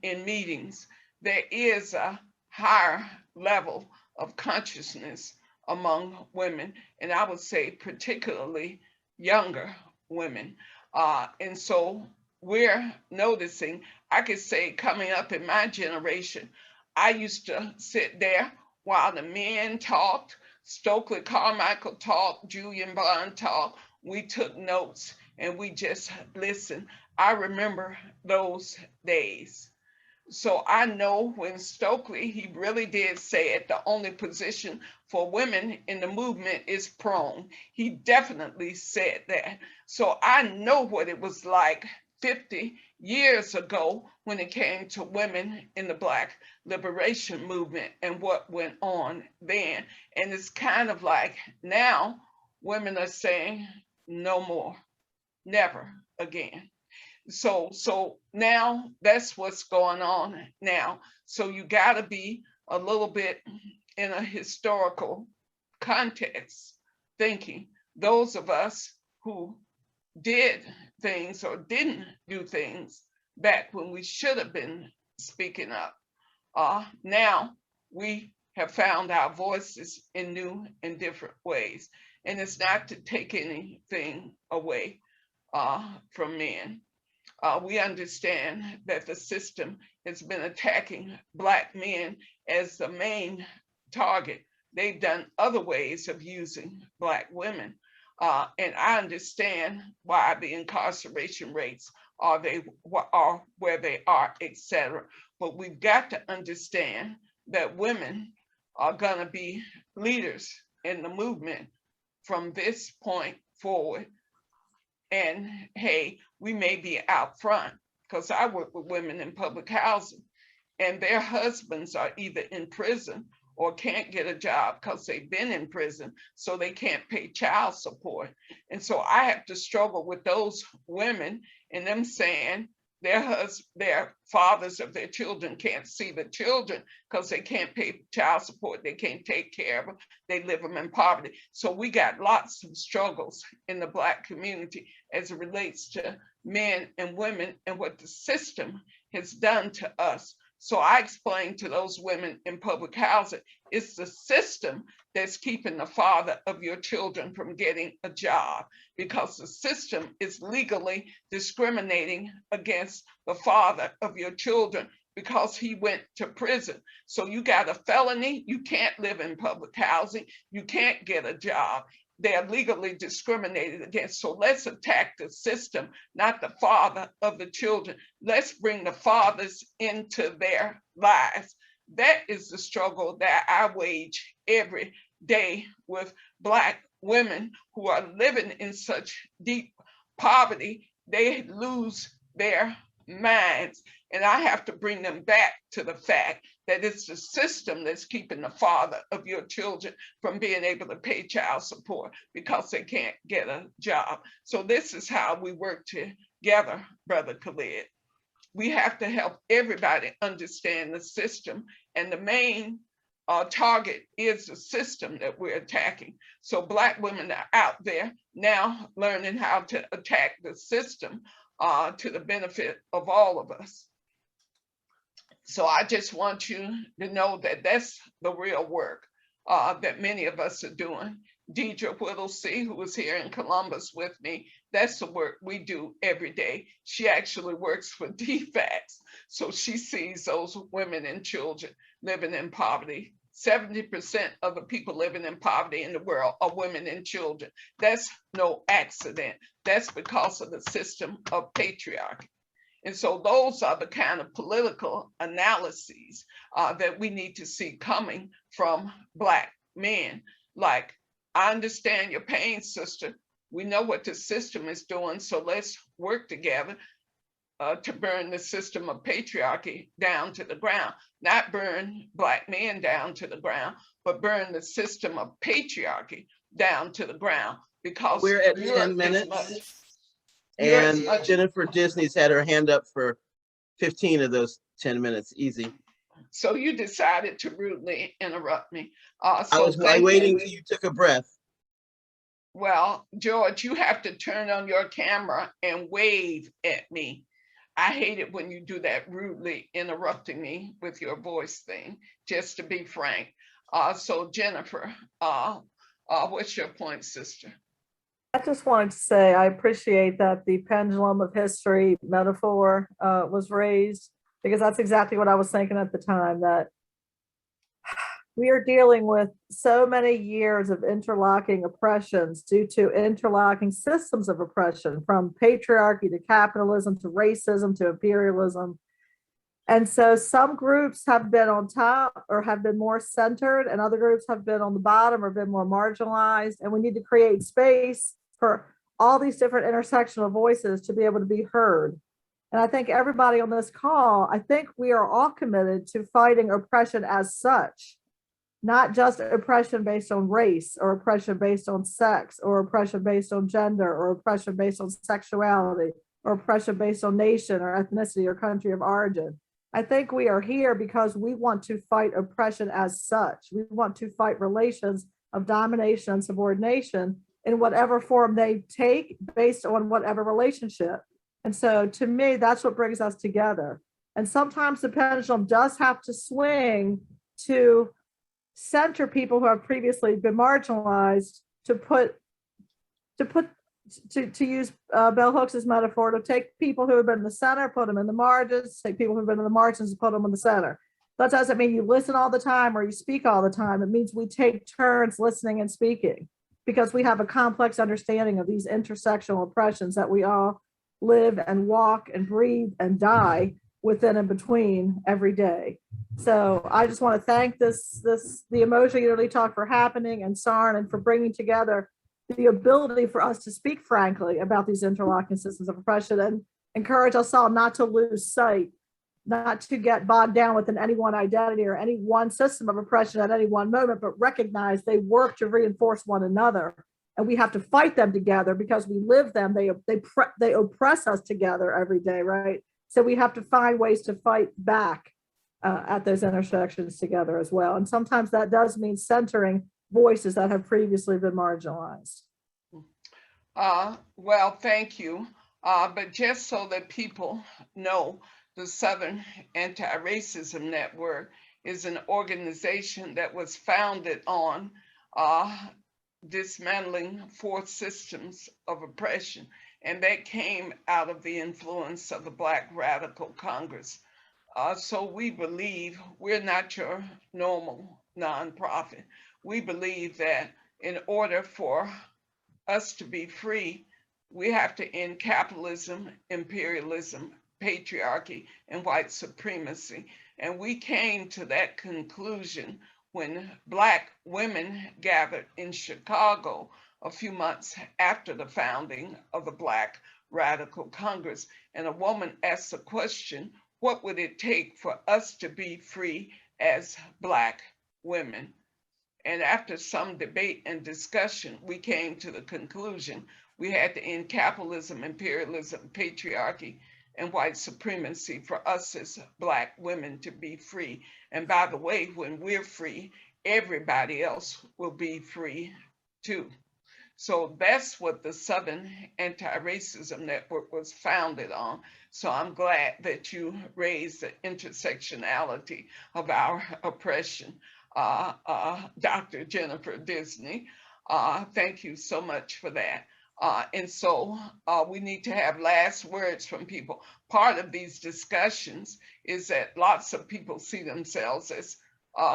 in meetings. There is a higher level of consciousness among women, and I would say particularly younger women. And so we're noticing, I could say coming up in my generation, I used to sit there while the men talked, Stokely Carmichael talked, Julian Bond talked, we took notes and we just listened. I remember those days. So I know when Stokely, he really did say it, the only position for women in the movement is prone. He definitely said that. So I know what it was like 50 years ago when it came to women in the Black liberation movement and what went on then. And it's kind of like now women are saying no more, never again. So now that's what's going on now. So you got to be a little bit in a historical context thinking. Those of us who did things or didn't do things back when we should have been speaking up, now we have found our voices in new and different ways. And it's not to take anything away from men. We understand that the system has been attacking Black men as the main target. They've done other ways of using Black women. And I understand why the incarceration rates are where they are, etc. But we've got to understand that women are going to be leaders in the movement from this point forward. And hey, we may be out front because I work with women in public housing and their husbands are either in prison or can't get a job because they've been in prison, so they can't pay child support. And so I have to struggle with those women and them saying their fathers of their children can't see the children because they can't pay child support, they can't take care of them, they live them in poverty. So we got lots of struggles in the Black community as it relates to men and women and what the system has done to us. So I explained to those women in public housing, it's the system that's keeping the father of your children from getting a job because the system is legally discriminating against the father of your children because he went to prison. So you got a felony, you can't live in public housing, you can't get a job. They're legally discriminated against. So let's attack the system, not the father of the children. Let's bring the fathers into their lives. That is the struggle that I wage every day with Black women who are living in such deep poverty. They lose their minds. And I have to bring them back to the fact that it's the system that's keeping the father of your children from being able to pay child support because they can't get a job. So this is how we work together, Brother Khalid. We have to help everybody understand the system, and the main target is the system that we're attacking. So Black women are out there now learning how to attack the system to the benefit of all of us. So I just want you to know that that's the real work that many of us are doing. Deidre Whittlesey, who was here in Columbus with me, that's the work we do every day. She actually works for DFACS. So she sees those women and children living in poverty. 70% of the people living in poverty in the world are women and children. That's no accident. That's because of the system of patriarchy. And so those are the kind of political analyses that we need to see coming from Black men. Like, I understand your pain, sister. We know what the system is doing, so let's work together to burn the system of patriarchy down to the ground. Not burn Black men down to the ground, but burn the system of patriarchy down to the ground. Because we're at 10 minutes. And Jennifer Disney's had her hand up for 15 of those 10 minutes, easy. So you decided to rudely interrupt me. I was waiting till you took a breath. Well, George, you have to turn on your camera and wave at me. I hate it when you do that, rudely interrupting me with your voice thing, just to be frank. So Jennifer, what's your point, sister? I just wanted to say I appreciate that the pendulum of history metaphor was raised, because that's exactly what I was thinking at the time, that we are dealing with so many years of interlocking oppressions due to interlocking systems of oppression, from patriarchy to capitalism to racism to imperialism. And so some groups have been on top or have been more centered, and other groups have been on the bottom or been more marginalized. And we need to create space for all these different intersectional voices to be able to be heard. And I think everybody on this call, I think we are all committed to fighting oppression as such, not just oppression based on race or oppression based on sex or oppression based on gender or oppression based on sexuality or oppression based on nation or ethnicity or country of origin. I think we are here because we want to fight oppression as such. We want to fight relations of domination and subordination in whatever form they take based on whatever relationship. And so to me, that's what brings us together. And sometimes the pendulum does have to swing to center people who have previously been marginalized, to use Bell Hooks' metaphor, to take people who have been in the center, put them in the margins, take people who've been in the margins and put them in the center. That doesn't mean you listen all the time or you speak all the time. It means we take turns listening and speaking because we have a complex understanding of these intersectional oppressions that we all live and walk and breathe and die within and between every day. So I just want to thank the Umoja Unity Talk for happening, and SARN, and for bringing together the ability for us to speak frankly about these interlocking systems of oppression, and encourage us all not to lose sight, not to get bogged down within any one identity or any one system of oppression at any one moment, but recognize they work to reinforce one another. And we have to fight them together because we live them. They oppress us together every day, right? So we have to find ways to fight back at those intersections together as well. And sometimes that does mean centering voices that have previously been marginalized. Well, thank you. But just so that people know, the Southern Anti-Racism Network is an organization that was founded on dismantling 4 systems of oppression. And that came out of the influence of the Black Radical Congress. So we believe we're not your normal nonprofit. We believe that in order for us to be free, we have to end capitalism, imperialism, patriarchy, and white supremacy. And we came to that conclusion when Black women gathered in Chicago a few months after the founding of the Black Radical Congress. And a woman asked the question, what would it take for us to be free as Black women? And after some debate and discussion, we came to the conclusion we had to end capitalism, imperialism, patriarchy, and white supremacy for us as Black women to be free. And by the way, when we're free, everybody else will be free too. So that's what the Southern Anti-Racism Network was founded on. So I'm glad that you raised the intersectionality of our oppression, Dr. Jennifer Disney. Thank you so much for that. And so we need to have last words from people. Part of these discussions is that lots of people see themselves as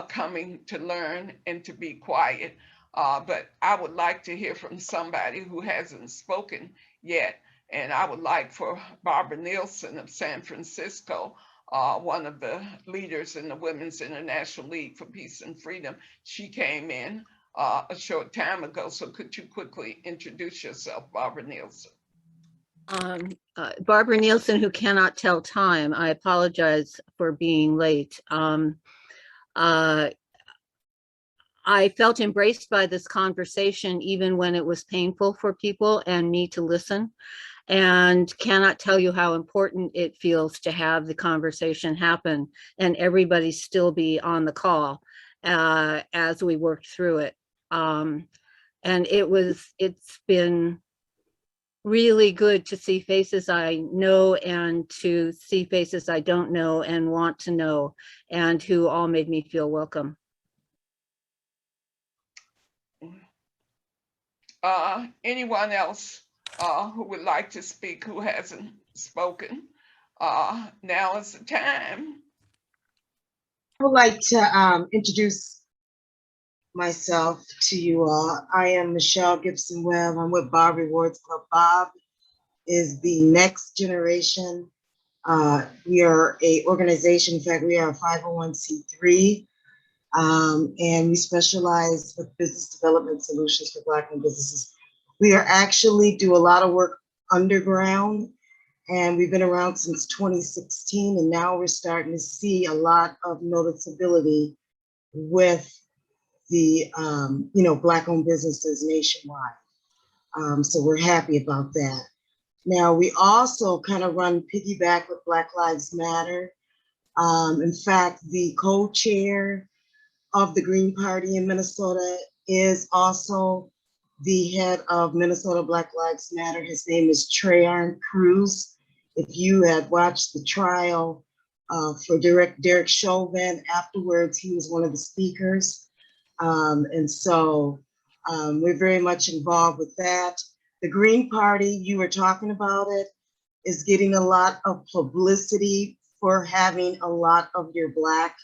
coming to learn and to be quiet. But I would like to hear from somebody who hasn't spoken yet. And I would like for Barbara Nielsen of San Francisco, one of the leaders in the Women's International League for Peace and Freedom. She came in a short time ago. So could you quickly introduce yourself, Barbara Nielsen? Barbara Nielsen, who cannot tell time. I apologize for being late. I felt embraced by this conversation, even when it was painful for people and me to listen, and cannot tell you how important it feels to have the conversation happen and everybody still be on the call as we worked through it. And it's been really good to see faces I know and to see faces I don't know and want to know, and who all made me feel welcome. Anyone else who would like to speak who hasn't spoken? Now is the time. I would like to introduce myself to you all. I am Michelle Gibson Webb. I'm with Bob Rewards Club. Bob is the next generation We are a organization, in fact, we are a 501c3, and we specialize with business development solutions for Black-owned businesses. We are actually do a lot of work underground, and we've been around since 2016, and now we're starting to see a lot of noticeability with the Black-owned businesses nationwide. So we're happy about that. Now, we also kind of run piggyback with Black Lives Matter. In fact, the co-chair of the Green Party in Minnesota is also the head of Minnesota Black Lives Matter. His name is Trayon Cruz. If you had watched the trial for Derek Chauvin afterwards, he was one of the speakers. And so we're very much involved with that. The Green Party, you were talking about it, is getting a lot of publicity for having a lot of your Black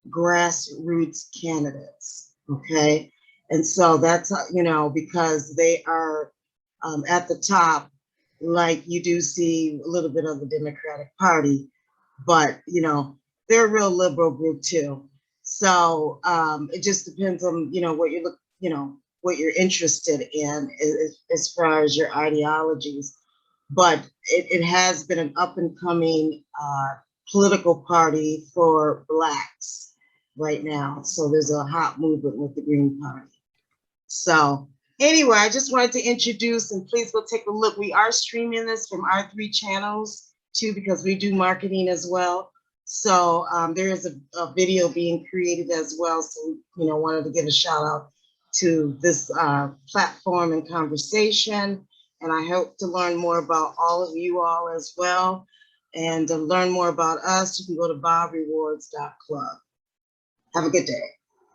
grassroots candidates, okay? And so that's, because they are at the top, like you do see a little bit of the Democratic Party, but, they're a real liberal group too. So it just depends on, what you look, what you're interested in as far as your ideologies. But it has been an up and coming political party for Blacks right now. So there's a hot movement with the Green Party. So anyway, I just wanted to introduce, and please go take a look. We are streaming this from our 3 channels too, because we do marketing as well. So there is a video being created as well. So, wanted to give a shout out to this platform and conversation. And I hope to learn more about all of you all as well. And to learn more about us, you can go to bobrewards.club. Have a good day.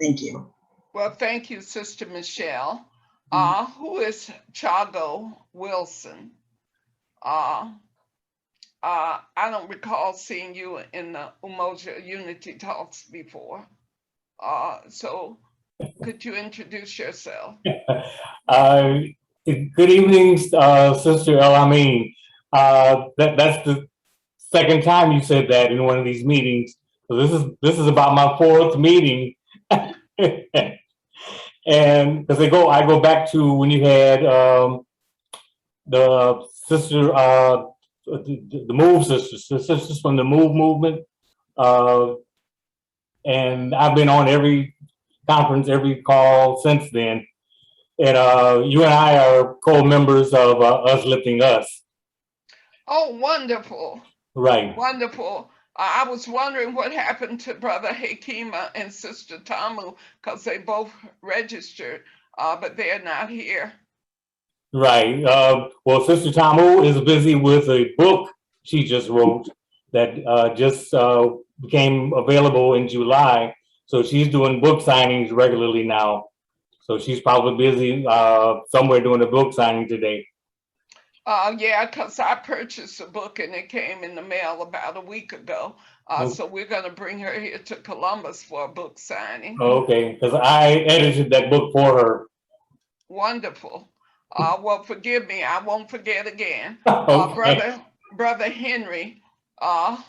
Thank you. Well, thank you, Sister Michelle. Who is Chago Wilson? I don't recall seeing you in the Umoja Unity Talks before. So could you introduce yourself? Good evening, Sister El Amin. That's the second time you said that in one of these meetings. So this is about my 4th meeting. And because I go back to when you had the sister, the Move sisters, the sisters from the Move movement. And I've been on every conference, every call since then. And you and I are co-members of Us Lifting Us. Oh, wonderful. Right. Wonderful. I was wondering what happened to Brother Hakima and Sister Tamu, because they both registered, but they're not here. Right. Well, Sister Tamu is busy with a book she just wrote that just became available in July. So she's doing book signings regularly now. So she's probably busy somewhere doing a book signing today. Yeah, because I purchased a book and it came in the mail about a week ago. So we're going to bring her here to Columbus for a book signing. Okay, because I edited that book for her. Wonderful. Well, forgive me, I won't forget again. Okay. Brother Henry,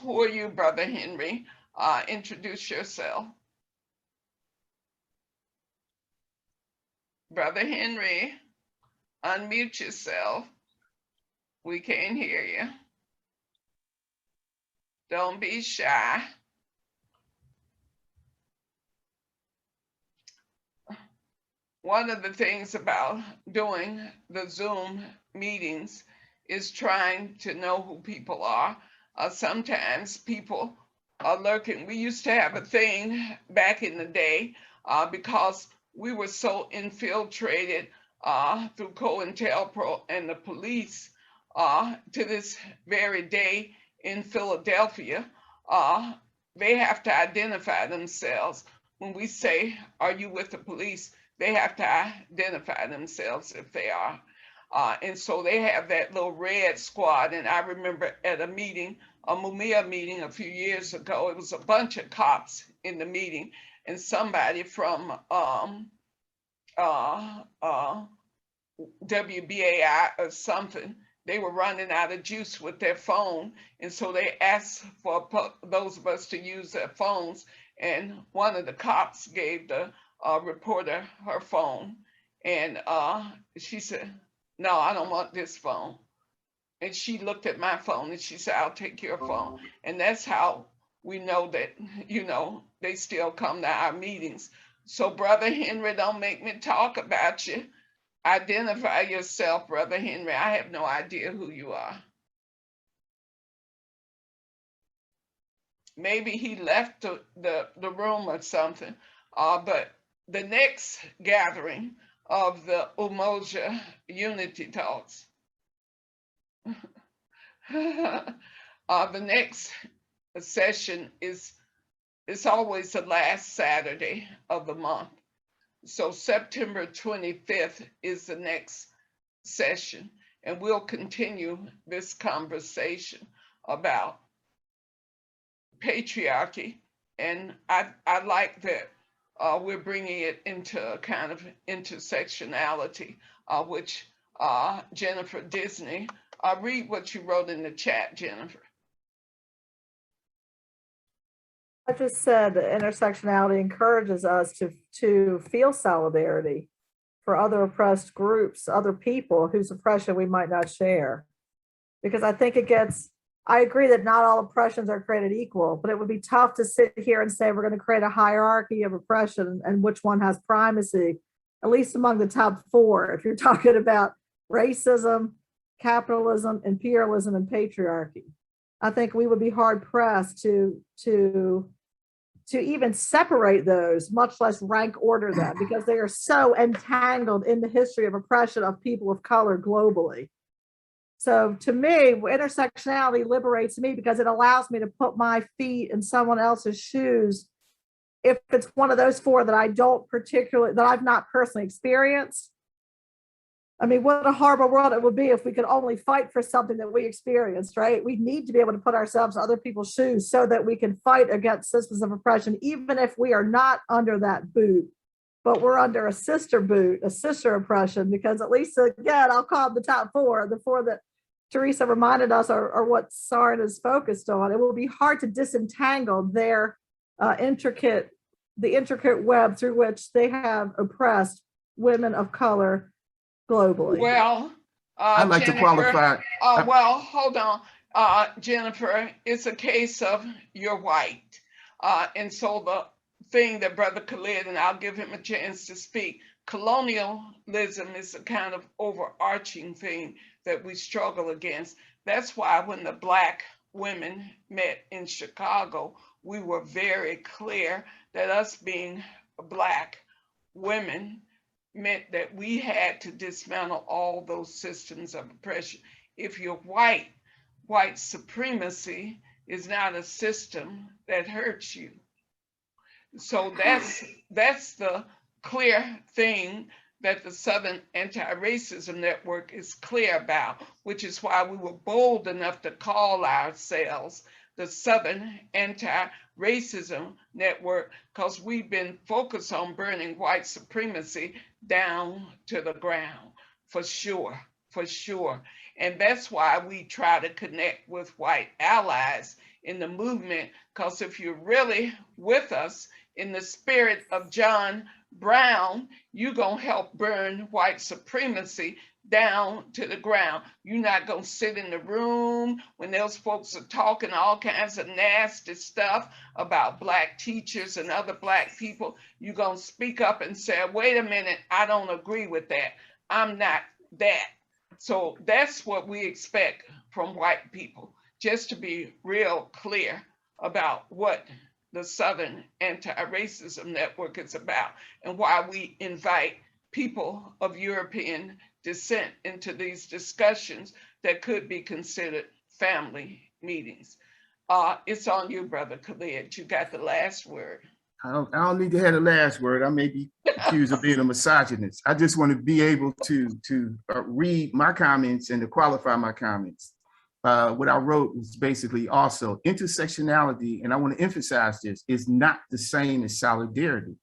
who are you, Brother Henry? Introduce yourself. Brother Henry, unmute yourself. We can't hear you. Don't be shy. One of the things about doing the Zoom meetings is trying to know who people are. Sometimes people are lurking. We used to have a thing back in the day because we were so infiltrated through COINTELPRO and the police to this very day in Philadelphia. They have to identify themselves. When we say, are you with the police? They have to identify themselves if they are. And so they have that little red squad. And I remember at a meeting, a Mumia meeting a few years ago, it was a bunch of cops in the meeting, and somebody from WBAI or something they were running out of juice with their phone. And so they asked for those of us to use their phones. And one of the cops gave the reporter her phone. And she said, no, I don't want this phone. And she looked at my phone and she said, I'll take your phone. And that's how we know that, you know, they still come to our meetings. So Brother Henry, don't make me talk about you. Identify yourself, Brother Henry. I have no idea who you are. Maybe he left the room or something. But the next gathering of the Umoja Unity Talks, the next session is always the last Saturday of the month. So September 25th is the next session, and we'll continue this conversation about patriarchy. And I like that we're bringing it into a kind of intersectionality, which Jennifer Disney, read what you wrote in the chat, Jennifer. I just said that intersectionality encourages us to feel solidarity for other oppressed groups, other people whose oppression we might not share. Because I think I agree that not all oppressions are created equal, but it would be tough to sit here and say we're going to create a hierarchy of oppression and which one has primacy, at least among the top four. If you're talking about racism, capitalism, imperialism, and patriarchy, I think we would be hard pressed to even separate those, much less rank order them, because they are so entangled in the history of oppression of people of color globally. So to me, intersectionality liberates me because it allows me to put my feet in someone else's shoes if it's one of those four that I've not personally experienced. I mean, what a horrible world it would be if we could only fight for something that we experienced, right? We need to be able to put ourselves in other people's shoes so that we can fight against systems of oppression, even if we are not under that boot, but we're under a sister boot, a sister oppression, because at least, again, I'll call them the top four, the four that Teresa reminded us are what SARN is focused on. It will be hard to disentangle their intricate web through which they have oppressed women of color globally. Well, I'd like Jennifer, to qualify. Well, hold on, Jennifer. It's a case of you're white, and so the thing that Brother Khalid, and I'll give him a chance to speak. Colonialism is a kind of overarching thing that we struggle against. That's why when the Black women met in Chicago, we were very clear that us being Black women meant that we had to dismantle all those systems of oppression. If you're white, white supremacy is not a system that hurts you. So that's the clear thing that the Southern Anti-Racism Network is clear about, which is why we were bold enough to call ourselves the Southern Anti-Racism Network, because we've been focused on burning white supremacy down to the ground, for sure. And that's why we try to connect with white allies in the movement, because if you're really with us in the spirit of John Brown, you're gonna help burn white supremacy down to the ground. You're not gonna sit in the room when those folks are talking all kinds of nasty stuff about Black teachers and other Black people. You're gonna speak up and say, wait a minute, I don't agree with that. I'm not that. So that's what we expect from white people, just to be real clear about what the Southern Anti-Racism Network is about and why we invite people of European descent into these discussions that could be considered family meetings. It's on you, Brother Khalid. You got the last word. I don't need to have the last word. I may be accused of being a misogynist. I just want to be able to read my comments and to qualify my comments. What I wrote was basically also intersectionality, and I want to emphasize this, is not the same as solidarity.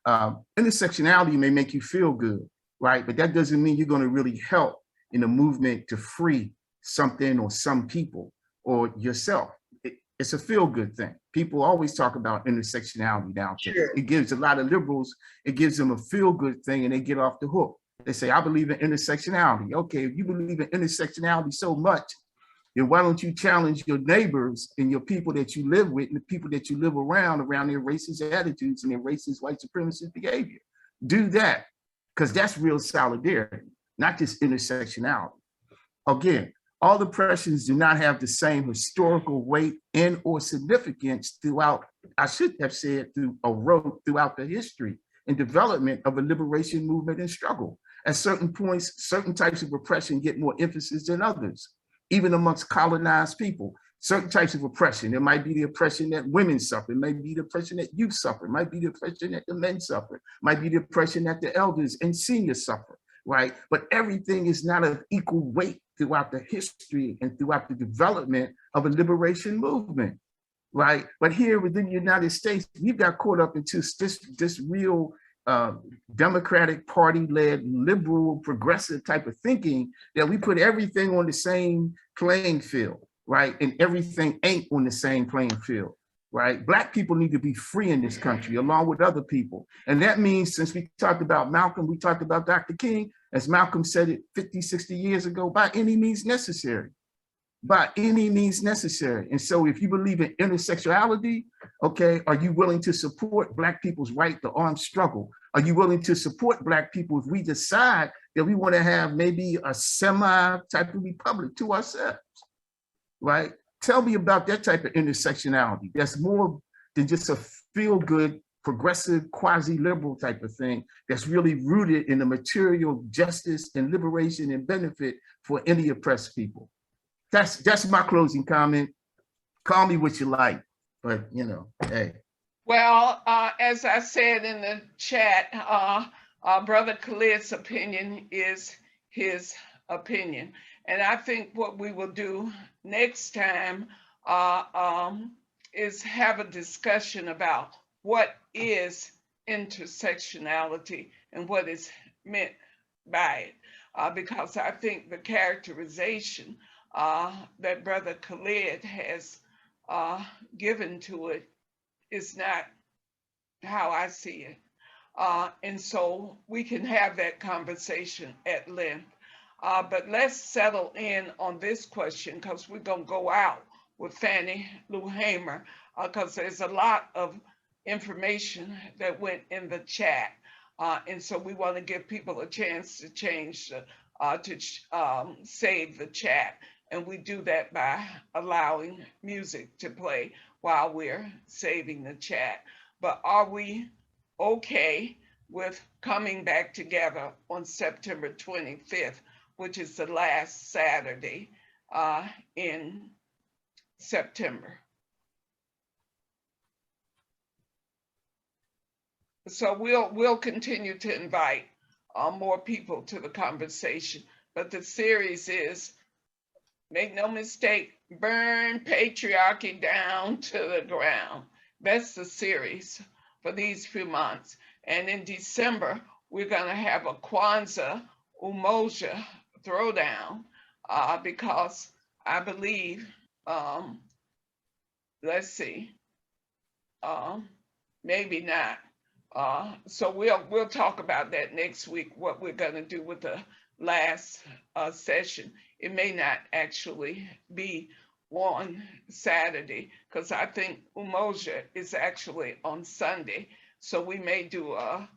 Intersectionality may make you feel good, right? But that doesn't mean you're going to really help in the movement to free something or some people or yourself. It's a feel-good thing. People always talk about intersectionality nowadays. Sure. It gives a lot of liberals, it gives them a feel-good thing and they get off the hook. They say, I believe in intersectionality. Okay, if you believe in intersectionality so much, then why don't you challenge your neighbors and your people that you live with and the people that you live around their racist attitudes and their racist white supremacist behavior? Do that, because that's real solidarity, not just intersectionality. Again, all oppressions do not have the same historical weight and or significance throughout, I should have said, throughout the history and development of a liberation movement and struggle. At certain points, certain types of oppression get more emphasis than others, even amongst colonized people. Certain types of oppression, it might be the oppression that women suffer, it might be the oppression that youth suffer, it might be the oppression that the men suffer, it might be the oppression that the elders and seniors suffer, right? But everything is not of equal weight throughout the history and throughout the development of a liberation movement, right? But here within the United States, we've got caught up into this real Democratic Party-led liberal progressive type of thinking that we put everything on the same playing field, right? And everything ain't on the same playing field, right? Black people need to be free in this country along with other people. And that means, since we talked about Malcolm, we talked about Dr. King, as Malcolm said it 50, 60 years ago, by any means necessary. By any means necessary. And so if you believe in intersectionality, okay, are you willing to support Black people's right to armed struggle? Are you willing to support Black people if we decide that we want to have maybe a semi type of republic to ourselves, right? Tell me about that type of intersectionality. That's more than just a feel-good, progressive, quasi-liberal type of thing that's really rooted in the material justice and liberation and benefit for any oppressed people. That's my closing comment. Call me what you like, but you know, hey. Well, as I said in the chat, Brother Khalid's opinion is his opinion. And I think what we will do next time is have a discussion about what is intersectionality and what is meant by it. Because I think the characterization that Brother Khalid has given to it is not how I see it. And so we can have that conversation at length. But let's settle in on this question, because we're going to go out with Fannie Lou Hamer, because there's a lot of information that went in the chat. And so we want to give people a chance to save the chat. And we do that by allowing music to play while we're saving the chat. But are we okay with coming back together on September 25th, which is the last Saturday in September? So we'll continue to invite more people to the conversation, but the series is, make no mistake, burn patriarchy down to the ground. That's the series for these few months. And in December, we're gonna have a Kwanzaa Umoja throwdown because I believe, let's see, maybe not. So we'll talk about that next week, what we're gonna do with the last session. It may not actually be on Saturday, because I think Umoja is actually on Sunday. So we may do a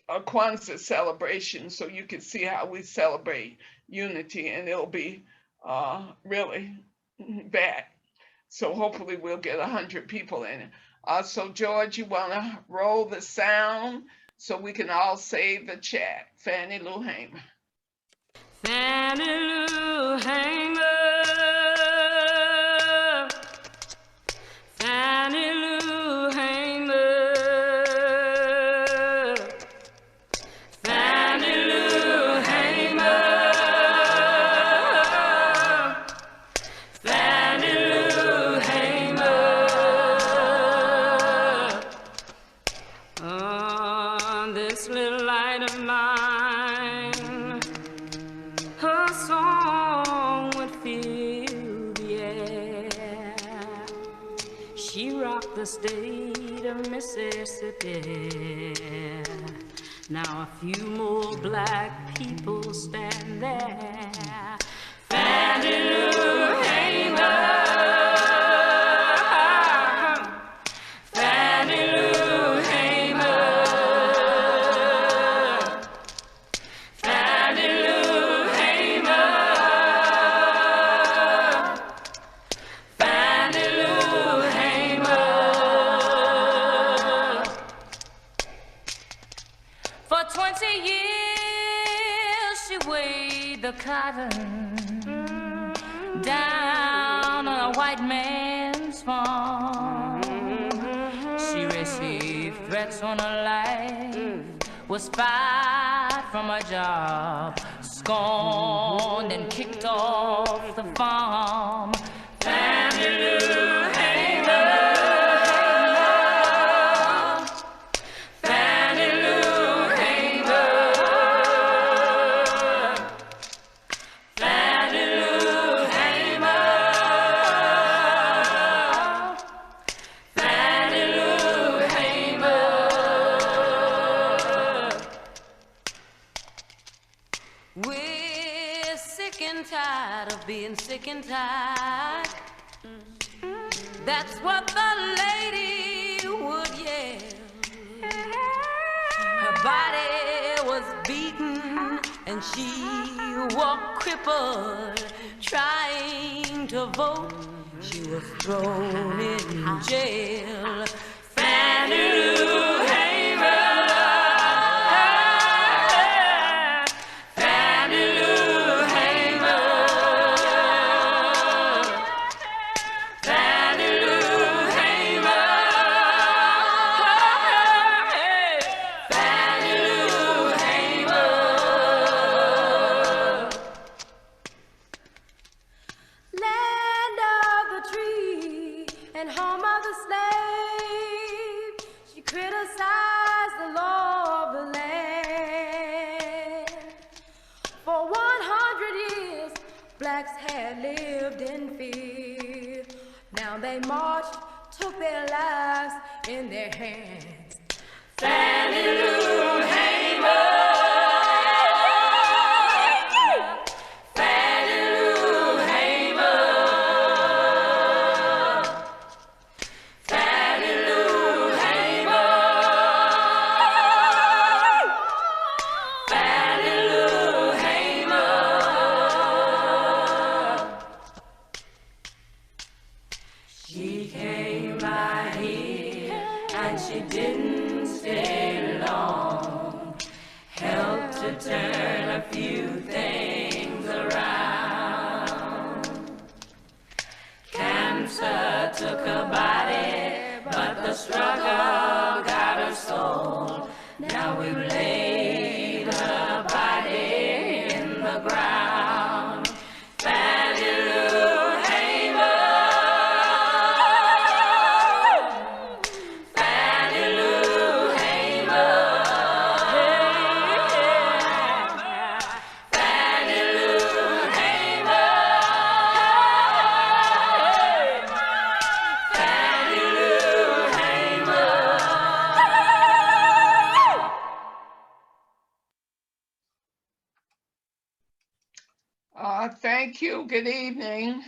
Kwanzaa celebration, so you can see how we celebrate unity, and it'll be really bad. So hopefully we'll get 100 people in it. So George, you wanna roll the sound so we can all save the chat? Fannie Lou Hamer. Fannie Lou Hamer. Fannie Lou Hamer. Fannie Lou Hamer. Fannie Lou Hamer. On this little light of mine, the state of Mississippi. Now a few more black people stand there. Fannie Lou Hamer. Fannie Lou Hamer. Fannie Lou Hamer. Fannie Lou Hamer. For 20 years she weighed the cotton down on a white man's farm. She received threats on her life, was fired from her job, scorned and kicked off the farm. Fannie Lou Hamer. Fannie Lou Hamer. Fannie Lou Hamer. Fannie Lou Hamer. We're sick and tired of being sick and tired. That's what the lady would yell. Her body was beaten and she walked crippled, trying to vote. She was thrown in jail. Fannie Lou Hamer. Fannie Lou Hamer. Fannie Lou Hamer. Fannie Lou Hamer. Land of the free and home of the slave, she criticized the law of the land. For 100 years, blacks had lived in fear. Now they marched, took their lives in their hands. Fannie Lou Hamer. Fannie Lou Hamer. Fannie Lou Hamer. Fannie Lou Hamer. She came by here and she didn't stay long. Helped to turn a few things around. Cancer took her body, but the struggle got her soul. Now we've laid her body in the ground. Fannie Lou Hamer. Fannie Lou Hamer. Fannie Lou Hamer. Fannie Lou Hamer. Thank you. Good evening.